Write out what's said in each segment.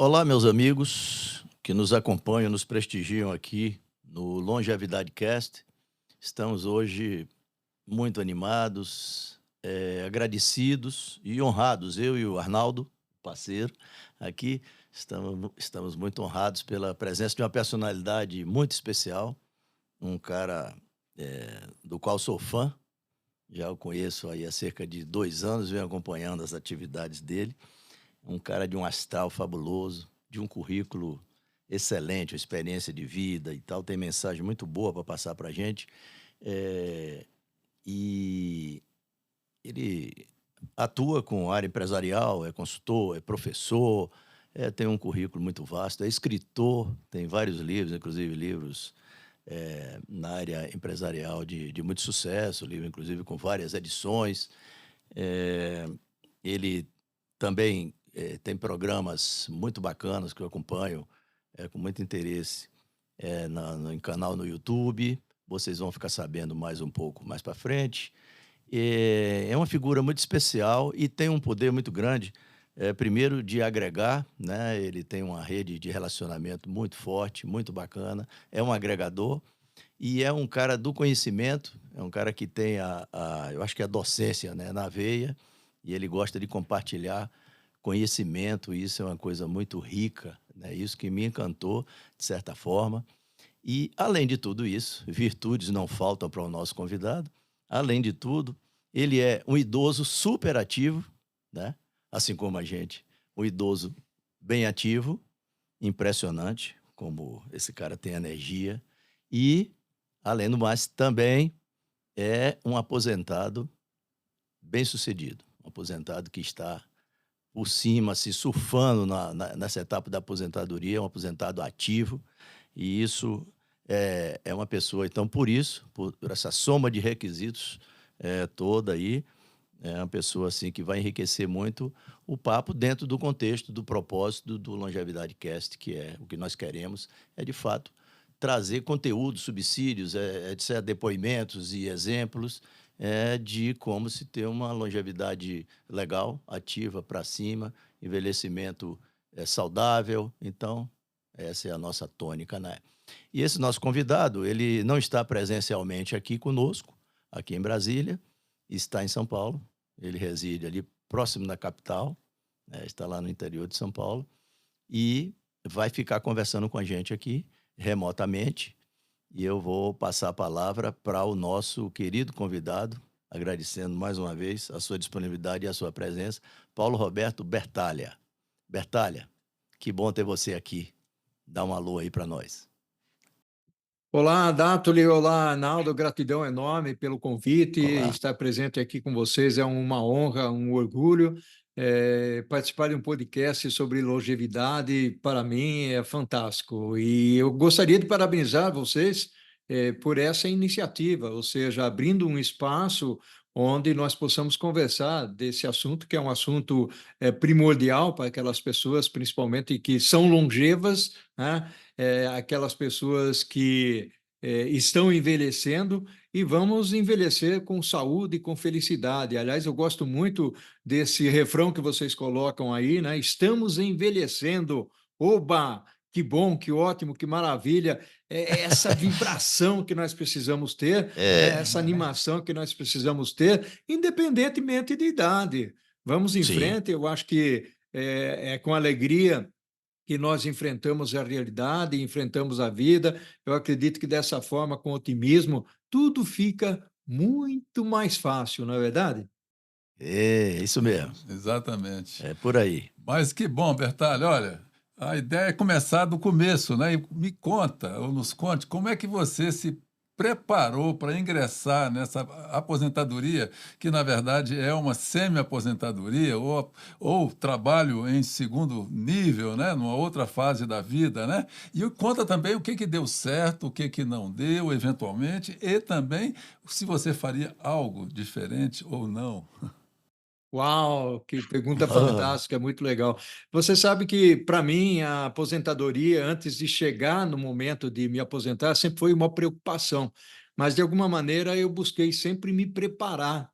Olá, meus amigos que nos acompanham, nos prestigiam aqui no Longevidade Cast. Estamos hoje muito animados, agradecidos e honrados. Eu e o Arnaldo, parceiro, aqui estamos muito honrados pela presença de uma personalidade muito especial, um cara do qual sou fã. Já o conheço aí há cerca de 2 anos, venho acompanhando as atividades dele. Um cara de um astral fabuloso, de um currículo excelente, uma experiência de vida e tal, tem mensagem muito boa para passar para a gente. Eh, e ele atua com área empresarial, é consultor, é professor, tem um currículo muito vasto, é escritor, tem vários livros, inclusive livros na área empresarial de muito sucesso, livro inclusive com várias edições. Eh, Ele também tem programas muito bacanas que eu acompanho com muito interesse no canal no YouTube. Vocês vão ficar sabendo mais um pouco mais para frente. É uma figura muito especial e tem um poder muito grande, primeiro de agregar, né? Ele tem uma rede de relacionamento muito forte, muito bacana, é um agregador e é um cara do conhecimento, é um cara que tem eu acho que a docência, né, na veia, e ele gosta de compartilhar conhecimento, e isso é uma coisa muito rica, né? Isso que me encantou, de certa forma. E, além de tudo isso, virtudes não faltam para o nosso convidado. Além de tudo, ele é um idoso super ativo, né? Assim como a gente, um idoso bem ativo, impressionante, como esse cara tem energia. E, além do mais, também é um aposentado bem-sucedido, um aposentado que está por cima, se surfando nessa etapa da aposentadoria, é um aposentado ativo, e isso é uma pessoa, então, por isso, por essa soma de requisitos toda aí, é uma pessoa assim que vai enriquecer muito o papo dentro do contexto, do propósito do Longevidade Cast, que é o que nós queremos, é de fato trazer conteúdo, subsídios, etc., depoimentos e exemplos de como se ter uma longevidade legal, ativa, para cima, envelhecimento saudável. Então, essa é a nossa tônica, né? E esse nosso convidado, ele não está presencialmente aqui conosco, aqui em Brasília, está em São Paulo. Ele reside ali próximo da capital, né? Está lá no interior de São Paulo, e vai ficar conversando com a gente aqui remotamente. E eu vou passar a palavra para o nosso querido convidado, agradecendo mais uma vez a sua disponibilidade e a sua presença, Paulo Roberto Bertalha. Bertalha, que bom ter você aqui. Dá um alô aí para nós. Olá, Dátuli, olá, Arnaldo, gratidão enorme pelo convite, Olá. estar presente aqui com vocês é uma honra, um orgulho. Participar de um podcast sobre longevidade, para mim, é fantástico. E eu gostaria de parabenizar vocês, por essa iniciativa, ou seja, abrindo um espaço onde nós possamos conversar desse assunto, que é um assunto, primordial para aquelas pessoas, principalmente que são longevas, né? Aquelas pessoas que estão envelhecendo e vamos envelhecer com saúde e com felicidade. Aliás, eu gosto muito desse refrão que vocês colocam aí, né? Estamos envelhecendo. Oba! Que bom, que ótimo, que maravilha. É essa vibração que nós precisamos ter, né? É, Essa animação que nós precisamos ter, independentemente de idade. Vamos em sim, frente, eu acho que é com alegria que nós enfrentamos a realidade, enfrentamos a vida. Eu acredito que dessa forma, com otimismo, tudo fica muito mais fácil, não é verdade? é isso mesmo. Exatamente. É por aí. Mas que bom, Bertalho. Olha, a ideia é começar do começo, né? E me conta, ou nos conte, como é que você se preparou para ingressar nessa aposentadoria, que na verdade é uma semi-aposentadoria, ou trabalho em segundo nível, né? Numa outra fase da vida, né? E conta também o que que deu certo, o que que não deu, eventualmente, e também se você faria algo diferente ou não. Uau, que pergunta fantástica, muito legal. Você sabe que, para mim, a aposentadoria, antes de chegar no momento de me aposentar, sempre foi uma preocupação, mas de alguma maneira eu busquei sempre me preparar,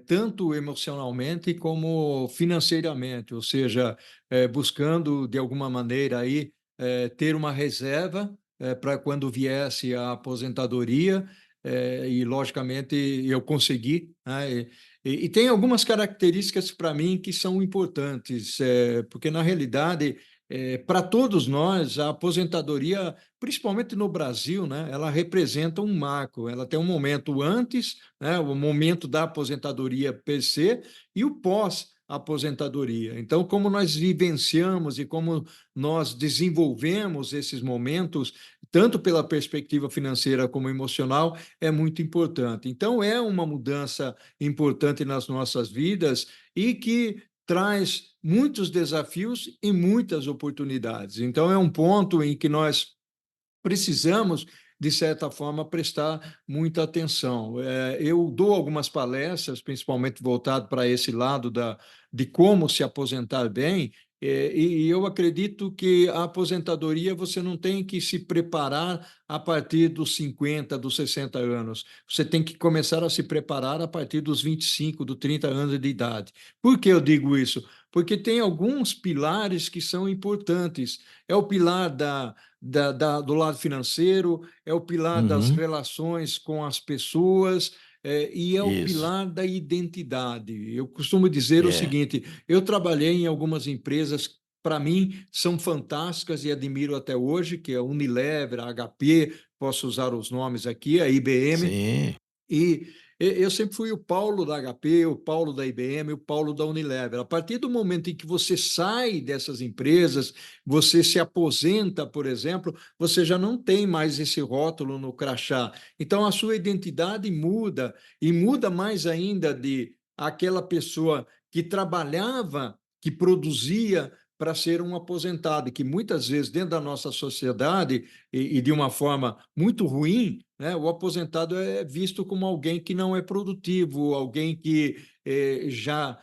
tanto emocionalmente como financeiramente, ou seja, buscando de alguma maneira aí ter uma reserva para quando viesse a aposentadoria, e logicamente eu consegui, né? E tem algumas características para mim que são importantes, porque na realidade para todos nós, a aposentadoria, principalmente no Brasil, né, ela representa um marco. Ela tem um momento antes, né, o momento da aposentadoria per se, e o pós-aposentadoria. Então, como nós vivenciamos e como nós desenvolvemos esses momentos, tanto pela perspectiva financeira como emocional, é muito importante. Então, é uma mudança importante nas nossas vidas e que traz muitos desafios e muitas oportunidades. Então, é um ponto em que nós precisamos, de certa forma, prestar muita atenção. Eu dou algumas palestras, principalmente voltado para esse lado de como se aposentar bem, e eu acredito que a aposentadoria você não tem que se preparar a partir dos 50, dos 60 anos. Você tem que começar a se preparar a partir dos 25, dos 30 anos de idade. Por que eu digo isso? Porque tem alguns pilares que são importantes. É o pilar do lado financeiro, é o pilar das Uhum. relações com as pessoas, e é o Isso. pilar da identidade. Eu costumo dizer o É. seguinte: eu trabalhei em algumas empresas, para mim, são fantásticas e admiro até hoje, que é a Unilever, a HP, posso usar os nomes aqui, a IBM, Sim. e eu sempre fui o Paulo da HP, o Paulo da IBM, o Paulo da Unilever. A partir do momento em que você sai dessas empresas, você se aposenta, por exemplo, você já não tem mais esse rótulo no crachá. Então, a sua identidade muda, e muda mais ainda de aquela pessoa que trabalhava, que produzia para ser um aposentado, e que muitas vezes, dentro da nossa sociedade, e de uma forma muito ruim, né, o aposentado é visto como alguém que não é produtivo, alguém que já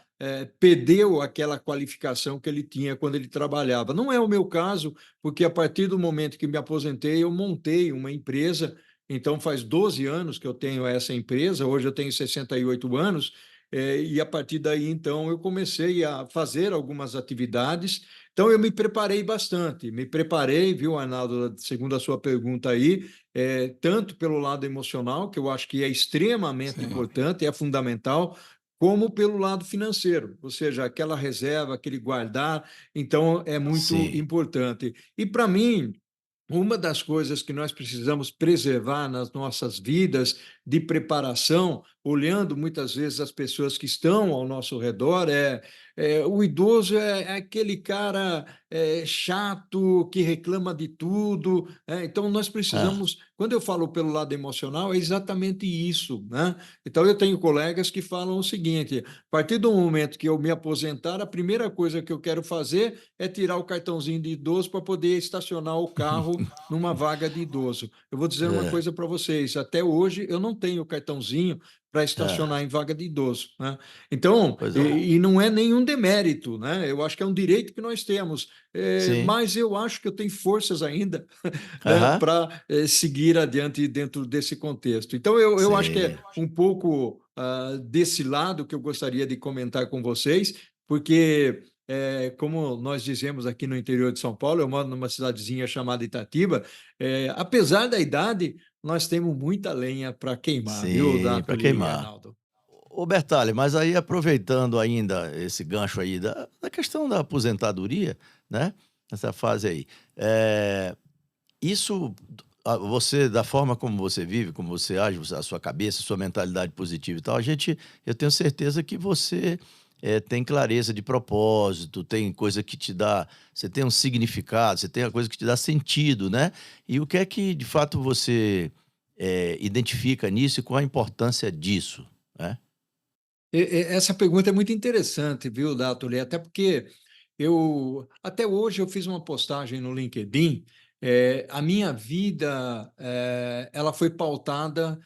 perdeu aquela qualificação que ele tinha quando ele trabalhava. Não é o meu caso, porque a partir do momento que me aposentei, eu montei uma empresa. Então, faz 12 anos que eu tenho essa empresa, hoje eu tenho 68 anos, e a partir daí, então, eu comecei a fazer algumas atividades. Então, eu me preparei bastante, me preparei, viu, Arnaldo, segundo a sua pergunta aí, tanto pelo lado emocional, que eu acho que é extremamente Sim, importante, é fundamental, como pelo lado financeiro, ou seja, aquela reserva, aquele guardar, então é muito Sim. importante. E para mim, uma das coisas que nós precisamos preservar nas nossas vidas de preparação, olhando muitas vezes as pessoas que estão ao nosso redor, o idoso é aquele cara chato que reclama de tudo. Então, nós Ah, precisamos, quando eu falo pelo lado emocional, é exatamente isso, né? Então, eu tenho colegas que falam o seguinte: a partir do momento que eu me aposentar, a primeira coisa que eu quero fazer é tirar o cartãozinho de idoso para poder estacionar o carro numa vaga de idoso. Eu vou dizer uma é. coisa para vocês: até hoje eu não tenho cartãozinho para estacionar Ah, em vaga de idoso, né? Então, pois é. e não é nenhum demérito, né? Eu acho que é um direito que nós temos, Sim. mas eu acho que eu tenho forças ainda Aham. para seguir adiante dentro desse contexto. Então, eu acho que é Sim. um pouco desse lado que eu gostaria de comentar com vocês, porque como nós dizemos aqui no interior de São Paulo, eu moro numa cidadezinha chamada Itatiba, apesar da idade, nós temos muita lenha para queimar, viu, Sim, para Dátoli e queimar. Arnaldo? Ô Bertale, mas aí aproveitando ainda esse gancho aí da questão da aposentadoria, né, essa fase aí, isso você da forma como você vive, como você age, a sua cabeça, a sua mentalidade positiva e tal, eu tenho certeza que você, tem clareza de propósito, tem coisa que te dá você tem um significado, você tem a coisa que te dá sentido, né. E o que é que de fato você, identifica nisso e qual a importância disso, né? Essa pergunta é muito interessante, viu, Dátoli? Até porque até hoje eu fiz uma postagem no LinkedIn. A minha vida, ela foi pautada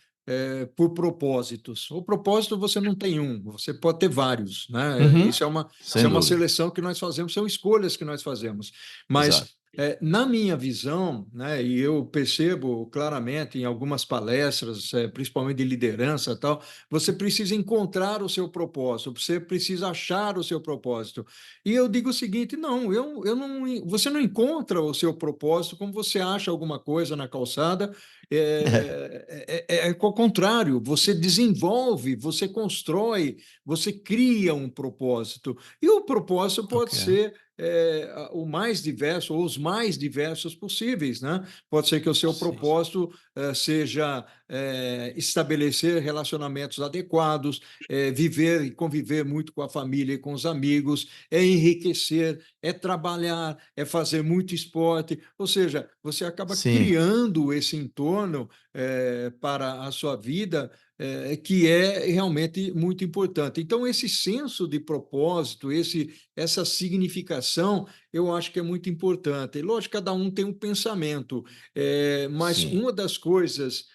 por propósitos. O propósito você não tem um, você pode ter vários, né? Uhum. Isso é Sem uma dúvida. seleção que nós fazemos, são escolhas que nós fazemos. Mas Exato. Na minha visão, né, e eu percebo claramente em algumas palestras, principalmente de liderança e tal, você precisa encontrar o seu propósito, você precisa achar o seu propósito. E eu digo o seguinte: não, eu não, você não encontra o seu propósito como você acha alguma coisa na calçada. Ao contrário, você desenvolve, você constrói, você cria um propósito. E o propósito pode Ok. ser o mais diverso, ou os mais diversos possíveis, né? Pode ser que o seu Sim. propósito seja estabelecer relacionamentos adequados, viver e conviver muito com a família e com os amigos, é enriquecer, é trabalhar, é fazer muito esporte, ou seja, você acaba Sim, criando esse entorno para a sua vida, que é realmente muito importante. Então, esse senso de propósito, essa significação, eu acho que é muito importante. E, lógico, cada um tem um pensamento, mas sim, uma das coisas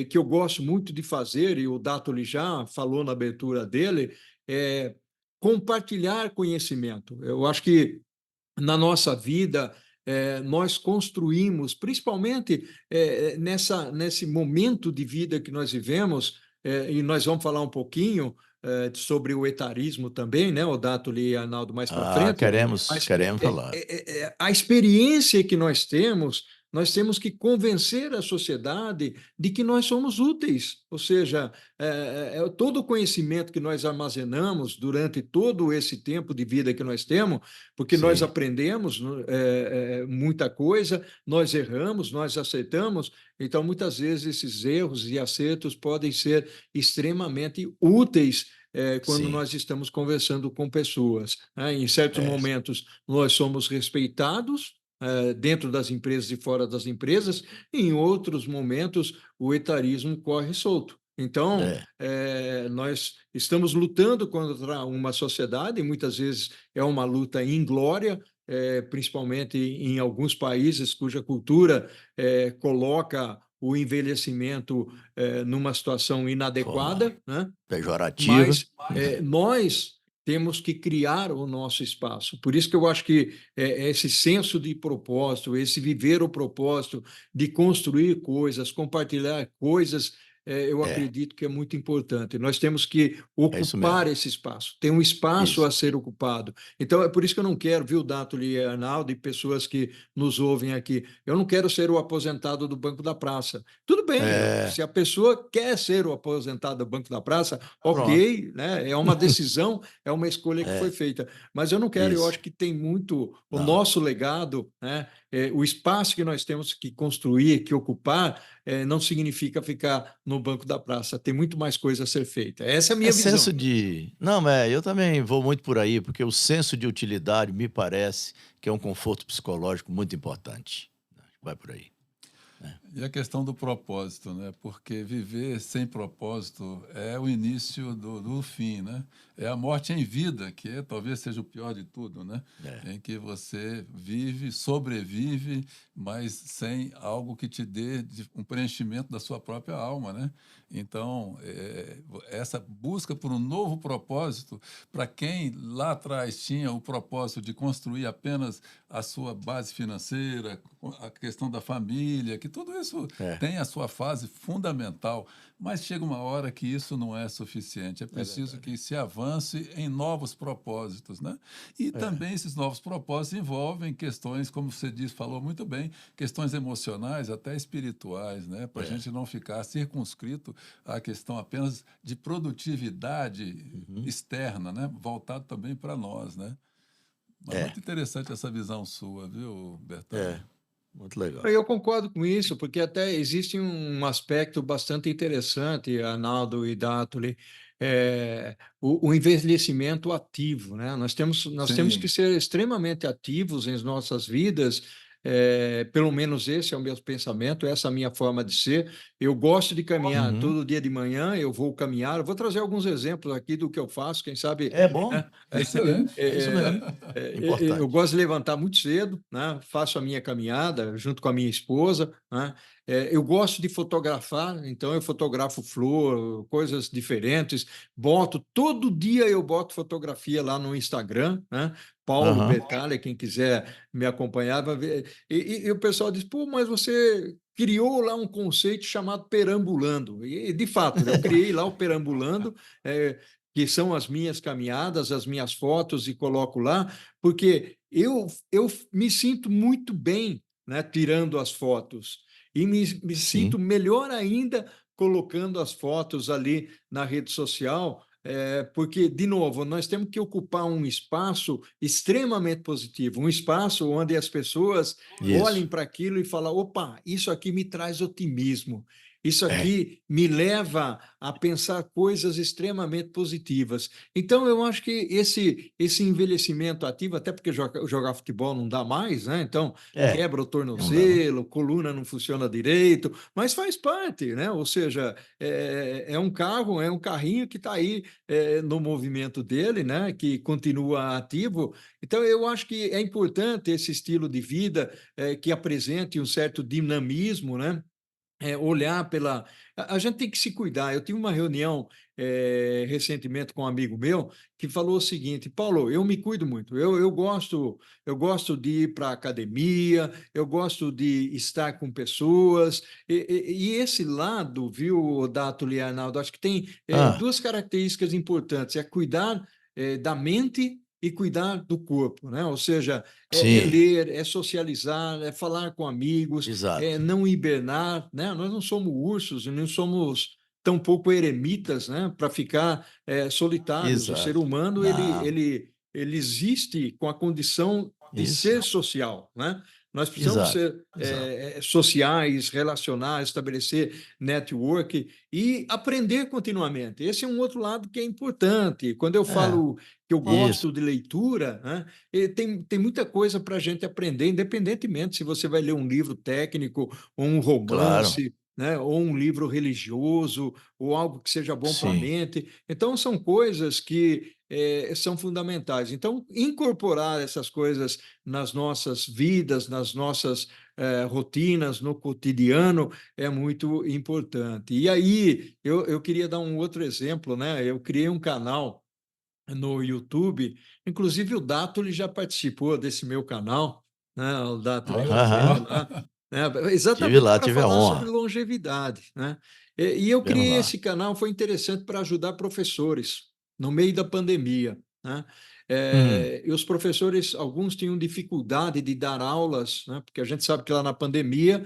que eu gosto muito de fazer, e o Dato já falou na abertura dele, é compartilhar conhecimento. Eu acho que na nossa vida, nós construímos, principalmente nesse momento de vida que nós vivemos, e nós vamos falar um pouquinho sobre o etarismo também, né, o Dátoli e Arnaldo mais para ah, frente, queremos, mas queremos falar. a experiência que nós temos que convencer a sociedade de que nós somos úteis, ou seja, todo o conhecimento que nós armazenamos durante todo esse tempo de vida que nós temos, porque nós Sim, aprendemos muita coisa, nós erramos, nós acertamos, então muitas vezes esses erros e acertos podem ser extremamente úteis quando sim, nós estamos conversando com pessoas, né? Em certos é, momentos nós somos respeitados dentro das empresas e fora das empresas, e em outros momentos o etarismo corre solto. Então, é, nós estamos lutando contra uma sociedade, e muitas vezes é uma luta inglória, principalmente em alguns países cuja cultura coloca o envelhecimento numa situação forma inadequada, né? pejorativa. Mas nós temos que criar o nosso espaço. Por isso que eu acho que esse senso de propósito, esse viver o propósito de construir coisas, compartilhar coisas, eu É, acredito que é muito importante. Nós temos que é isso ocupar mesmo. esse espaço, tem um espaço Isso. a ser ocupado. Então, é por isso que eu não quero, viu, Dátoli e Arnaldo, e pessoas que nos ouvem aqui, eu não quero ser o aposentado do Banco da Praça. Tudo bem, É, se a pessoa quer ser o aposentado do Banco da Praça, pronto. ok, né? É uma decisão, é uma escolha que foi É, feita. Mas eu não quero, eu isso. acho que tem muito o Não. nosso legado, né? O espaço que nós temos que construir, que ocupar, não significa ficar no banco da praça. Tem muito mais coisa a ser feita. Essa é a É minha senso visão. de. Não, eu também vou muito por aí, porque o senso de utilidade me parece que é um conforto psicológico muito importante. Vai por aí. Né? E a questão do propósito, né? Porque viver sem propósito é o início do fim, né? É a morte em vida, que talvez seja o pior de tudo, né? É, Em que você vive, sobrevive, mas sem algo que te dê um preenchimento da sua própria alma, né? Então, essa busca por um novo propósito, para quem lá atrás tinha o propósito de construir apenas a sua base financeira, a questão da família, que tudo isso é, tem a sua fase fundamental, mas chega uma hora que isso não é suficiente. É É preciso verdade. que se avance em novos propósitos, né? E é, também esses novos propósitos envolvem questões, como você disse, falou muito bem, questões emocionais, até espirituais, né? Para a é. gente não ficar circunscrito à questão apenas de produtividade Uhum. externa, né? Voltado também para nós, né? Mas É, muito interessante essa visão sua, viu, Bertaglia? é. Muito legal. Eu concordo com isso, porque até existe um aspecto bastante interessante, Arnaldo e Dátoli, o envelhecimento ativo, né? Nós temos que Sim, ser extremamente ativos em nossas vidas, pelo menos esse é o meu pensamento, essa é a minha forma de ser. Eu gosto de caminhar Uhum. todo dia de manhã, eu vou caminhar, eu vou trazer alguns exemplos aqui do que eu faço, quem sabe, É bom, né? excelente. é isso mesmo. Eu Importante. gosto de levantar muito cedo, né? Faço a minha caminhada junto com a minha esposa, né? Eu gosto de fotografar, então eu fotografo flor, coisas diferentes, todo dia eu boto fotografia lá no Instagram, né? Paulo Aham. Bertalha, quem quiser me acompanhar, vai ver. E o pessoal diz, pô, mas você criou lá um conceito chamado perambulando. E, de fato, eu criei lá o perambulando, que são as minhas caminhadas, as minhas fotos, e coloco lá, porque eu me sinto muito bem, né, tirando as fotos, e me Sim. sinto melhor ainda colocando as fotos ali na rede social, porque, de novo, nós temos que ocupar um espaço extremamente positivo, um espaço onde as pessoas olhem Isso. para aquilo e falam: opa, isso aqui me traz otimismo, isso É. aqui me leva a pensar coisas extremamente positivas. Então, eu acho que esse envelhecimento ativo, até porque jogar futebol não dá mais, né? Então, É. quebra o Não dá, não. tornozelo, coluna não funciona direito, mas faz parte, né? Ou seja, é um carro, é um carrinho que está aí no movimento dele, né? Que continua ativo. Então, eu acho que é importante esse estilo de vida que apresente um certo dinamismo, né? Olhar pela. A gente tem que se cuidar. Eu tive uma reunião recentemente com um amigo meu que falou o seguinte: Paulo, eu me cuido muito. Eu gosto de ir para a academia, eu gosto de estar com pessoas. E esse lado, viu, Dato e Arnaldo, acho que tem Ah, duas características importantes: é cuidar da mente e cuidar do corpo, né? Ou seja, é sim, ler, é socializar, é falar com amigos, exato. não hibernar, né? Nós não somos ursos, não somos tampouco eremitas, né? Para ficar solitários. O ser Exato. humano Não, ele existe com a condição de isso. ser social, né? Nós precisamos Exato, ser exato. sociais, relacionar, estabelecer network e aprender continuamente. Esse é um outro lado que é importante. Quando eu É, falo que eu isso, gosto de leitura, né? E tem muita coisa para a gente aprender, independentemente se você vai ler um livro técnico, ou um claro. romance, né? Ou um livro religioso, ou algo que seja bom para a Sim. mente. Então, são coisas que são fundamentais. Então, incorporar essas coisas nas nossas vidas, nas nossas rotinas, no cotidiano, é muito importante. E aí, eu queria dar um outro exemplo, né? Eu criei um canal no YouTube. Inclusive, o Dato ele já participou desse meu canal, né? O Dato ele Olha já Aham. veio só. lá, né? Tive Exatamente lá, para tive a falar sobre honra. longevidade, né? E eu Tivemos criei lá. esse canal, foi interessante para ajudar professores no meio da pandemia, né? Uhum. E os professores, alguns tinham dificuldade de dar aulas, né? Porque a gente sabe que lá na pandemia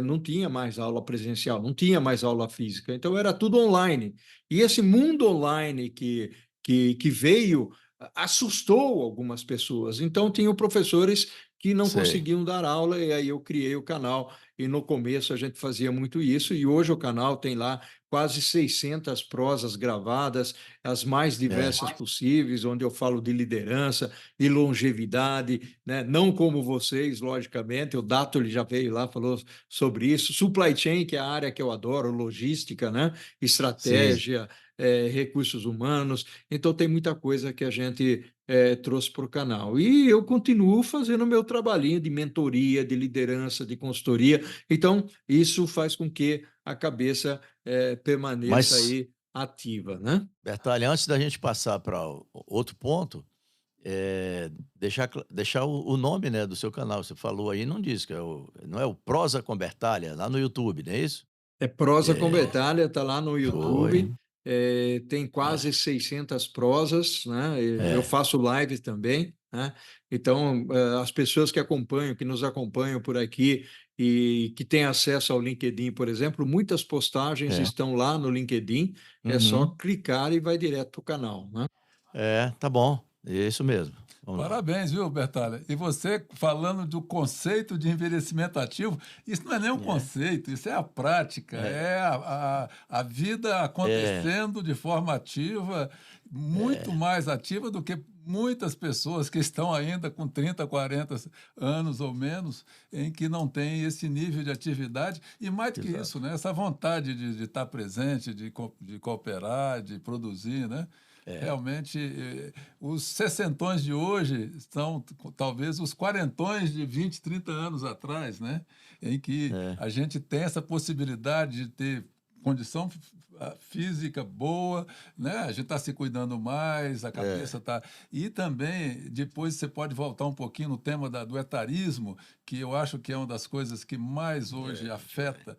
não tinha mais aula presencial, não tinha mais aula física, então era tudo online. E esse mundo online que veio assustou algumas pessoas. Então, tinham professores que não Sei. conseguiam dar aula, e aí eu criei o canal. E no começo a gente fazia muito isso, e hoje o canal tem lá quase 600 prosas gravadas, as mais É. diversas possíveis, onde eu falo de liderança, de longevidade, né? Não como vocês, logicamente, o Dato ele já veio lá, falou sobre isso, supply chain, que é a área que eu adoro, logística, né? Sim. Estratégia, recursos humanos, então tem muita coisa que a gente trouxe para o canal. E eu continuo fazendo o meu trabalhinho de mentoria, de liderança, de consultoria. Então, isso faz com que a cabeça permaneça Mas, aí ativa, né? Bertalha, antes da gente passar para outro ponto, deixar o nome, né, do seu canal. Você falou aí, não diz que não é o Prosa com Bertalha, lá no YouTube, não é isso? É Prosa com É, Bertalha, está lá no foi. YouTube, tem É, quase 600 prosas, né? Eu é. faço live também, né? Então, as pessoas que acompanham, que nos acompanham por aqui e que têm acesso ao LinkedIn, por exemplo, muitas postagens É. estão lá no LinkedIn, é só Uhum. clicar e vai direto para o canal, né? É, tá bom. É isso mesmo. Vamos lá. Parabéns, viu, Bertalha? E você falando do conceito de envelhecimento ativo, isso não é nem um É, conceito, isso é a prática, é, é a vida é, acontecendo de forma ativa, muito mais ativa do que muitas pessoas que estão ainda com 30, 40 anos ou menos, em que não têm esse nível de atividade, e mais do que isso, exato. né? Essa vontade de estar presente, de cooperar, de produzir, né? É, Realmente, os sessentões de hoje são talvez os quarentões de 20, 30 anos atrás, né? Em que é, a gente tem essa possibilidade de ter condição física boa, né? A gente está se cuidando mais, a É, cabeça está. E também, depois você pode voltar um pouquinho no tema do etarismo, que eu acho que é uma das coisas que mais hoje afeta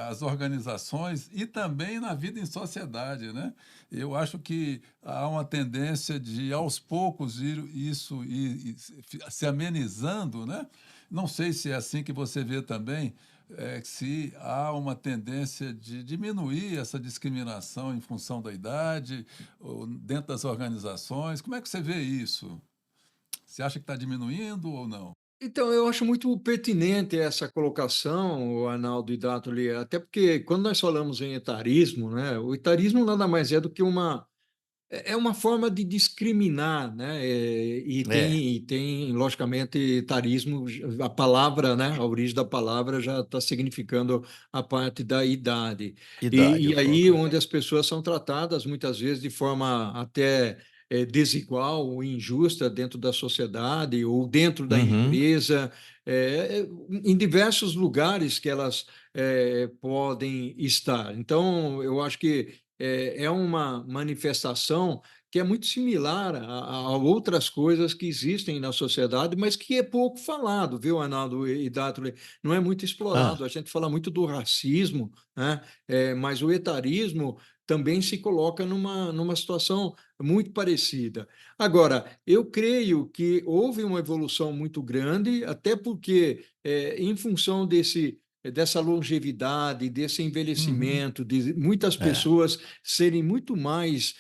as organizações e também na vida em sociedade, né? Eu acho que há uma tendência de, aos poucos, ir isso ir se amenizando, né? Não sei se é assim que você vê também, se há uma tendência de diminuir essa discriminação em função da idade, ou dentro das organizações. Como é que você vê isso? Você acha que está diminuindo ou não? Então, eu acho muito pertinente essa colocação, o Arnaldo e Dátoli, até porque quando nós falamos em etarismo, né, o etarismo nada mais é do que é uma forma de discriminar, né? é, E tem, logicamente, etarismo, a palavra, né? A origem da palavra já está significando a parte da idade. idade, o E aí, foco. onde as pessoas são tratadas muitas vezes de forma até desigual ou injusta dentro da sociedade ou dentro da Uhum. empresa, em diversos lugares que elas podem estar. Então, eu acho que é uma manifestação que é muito similar a outras coisas que existem na sociedade, mas que é pouco falado, viu, Arnaldo e Dátoli? Não é muito Ah, explorado. A gente fala muito do racismo, né? Mas o etarismo também se coloca numa situação muito parecida. Agora, eu creio que houve uma evolução muito grande, até porque, em função dessa longevidade, desse Uhum. envelhecimento, de muitas é. pessoas serem muito mais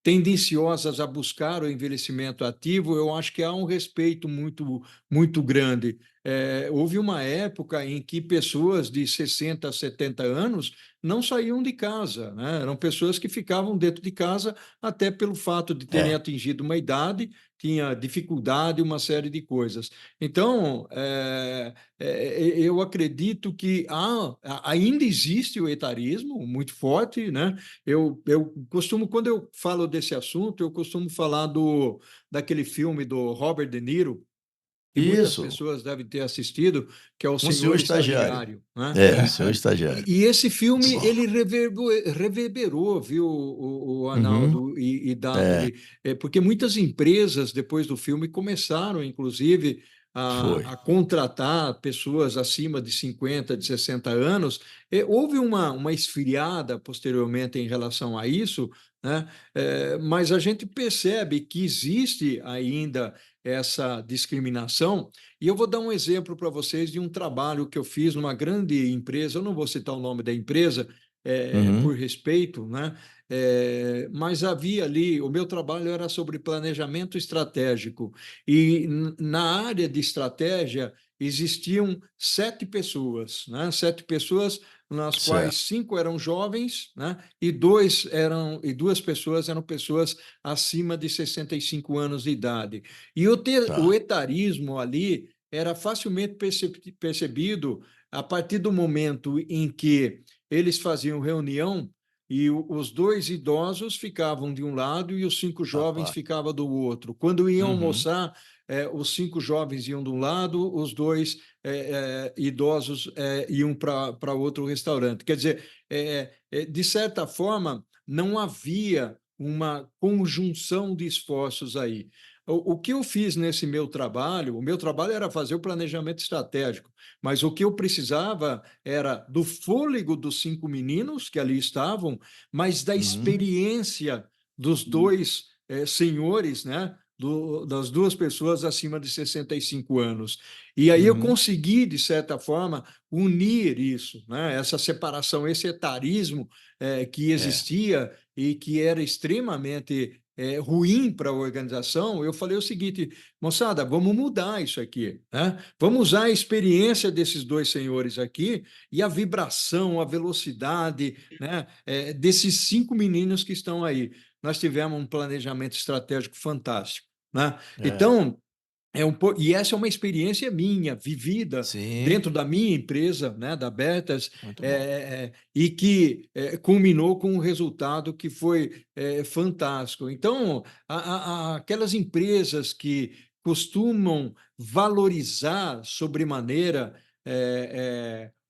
tendenciosas a buscar o envelhecimento ativo, eu acho que há um respeito muito grande. Houve uma época em que pessoas de 60, 70 anos não saíam de casa, né? Eram pessoas que ficavam dentro de casa até pelo fato de terem É. atingido uma idade, tinha dificuldade, uma série de coisas. Então, eu acredito que ainda existe o etarismo muito forte, né? Eu costumo, quando eu falo desse assunto, eu costumo falar daquele filme do Robert De Niro, que muitas Isso, pessoas devem ter assistido, que é O um senhor Senhor estagiário. Estagiário, né? É, senhor estagiário. E esse filme, ele reverberou, viu, o Uhum. Arnaldo e É, Dátoli, porque muitas empresas, depois do filme, começaram, inclusive, foi. a contratar pessoas acima de 50, de 60 anos. Houve uma esfriada posteriormente em relação a isso, né? Mas a gente percebe que existe ainda essa discriminação, e eu vou dar um exemplo para vocês de um trabalho que eu fiz numa grande empresa, eu não vou citar o nome da empresa, por Uhum. respeito, né? Mas havia ali, o meu trabalho era sobre planejamento estratégico, e na área de estratégia existiam 7 pessoas, né? 7 pessoas, nas quais Certo. 5 eram jovens, né? E 2 pessoas eram pessoas acima de 65 anos de idade. E o Tá. etarismo ali era facilmente percebido a partir do momento em que eles faziam reunião e os 2 idosos ficavam de um lado e os 5 jovens Rapaz. ficavam do outro. Quando iam Uhum. almoçar, os 5 jovens iam de um lado, os 2 idosos iam para outro restaurante. Quer dizer, de certa forma, não havia uma conjunção de esforços aí. O que eu fiz nesse meu trabalho, o meu trabalho era fazer o planejamento estratégico, mas o que eu precisava era do fôlego dos 5 meninos que ali estavam, mas da Uhum. experiência dos 2 senhores, né? Das 2 pessoas acima de 65 anos. E aí eu Uhum. consegui, de certa forma, unir isso, né? Essa separação, esse etarismo que É. existia e que era extremamente ruim para a organização. Eu falei o seguinte, moçada, vamos mudar isso aqui, né? Vamos usar a experiência desses 2 senhores aqui e a vibração, a velocidade, né, desses 5 meninos que estão aí. Nós tivemos um planejamento estratégico fantástico, né? É. Então, e essa é uma experiência minha, vivida Sim, dentro da minha empresa, né, da Bertas, muito bom. e que culminou com um resultado que foi fantástico. Então, aquelas empresas que costumam valorizar sobremaneira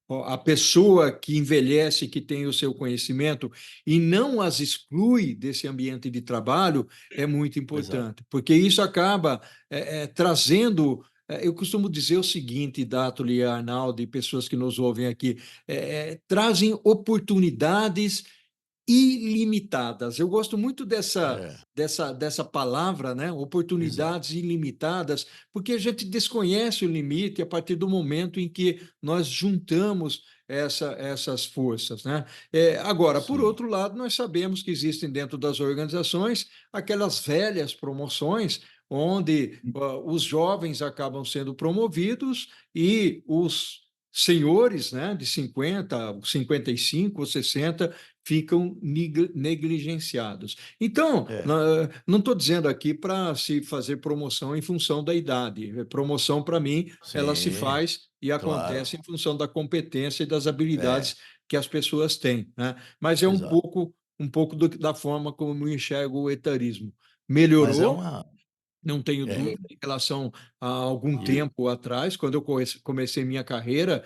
a pessoa que envelhece, que tem o seu conhecimento, e não as exclui desse ambiente de trabalho, é muito Exato. importante, porque isso acaba trazendo. Eu costumo dizer o seguinte, Dátoli e Arnaldo, e pessoas que nos ouvem aqui, trazem oportunidades ilimitadas. Eu gosto muito É, dessa palavra, né? exato. Oportunidades ilimitadas, porque a gente desconhece o limite a partir do momento em que nós juntamos essas forças, né? Agora, por Sim. outro lado, nós sabemos que existem dentro das organizações aquelas velhas promoções onde os jovens acabam sendo promovidos e os senhores, né, de 50, 55 ou 60 ficam negligenciados. Então, É, não estou dizendo aqui para se fazer promoção em função da idade. Promoção, para mim, ela se sim, faz e claro. acontece em função da competência e das É, habilidades que as pessoas têm, né? Mas é exato. um pouco da forma como eu enxergo o etarismo. Mas é Melhorou, uma. não tenho É, dúvida, em relação a algum e, tempo atrás, quando eu comecei minha carreira,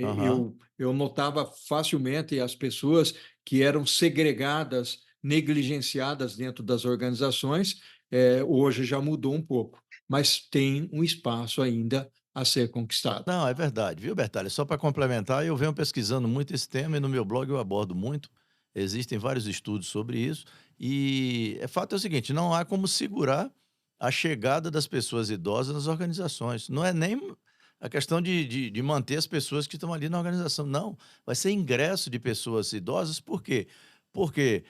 aham. eu notava facilmente as pessoas que eram segregadas, negligenciadas dentro das organizações. Hoje já mudou um pouco, mas tem um espaço ainda a ser conquistado. Não, é verdade, viu, Bertalha? Só para complementar, eu venho pesquisando muito esse tema e no meu blog eu abordo muito. Existem vários estudos sobre isso. E é fato é o seguinte: não há como segurar a chegada das pessoas idosas nas organizações. Não é nem a questão de manter as pessoas que estão ali na organização. Não. Vai ser ingresso de pessoas idosas, por quê? Porque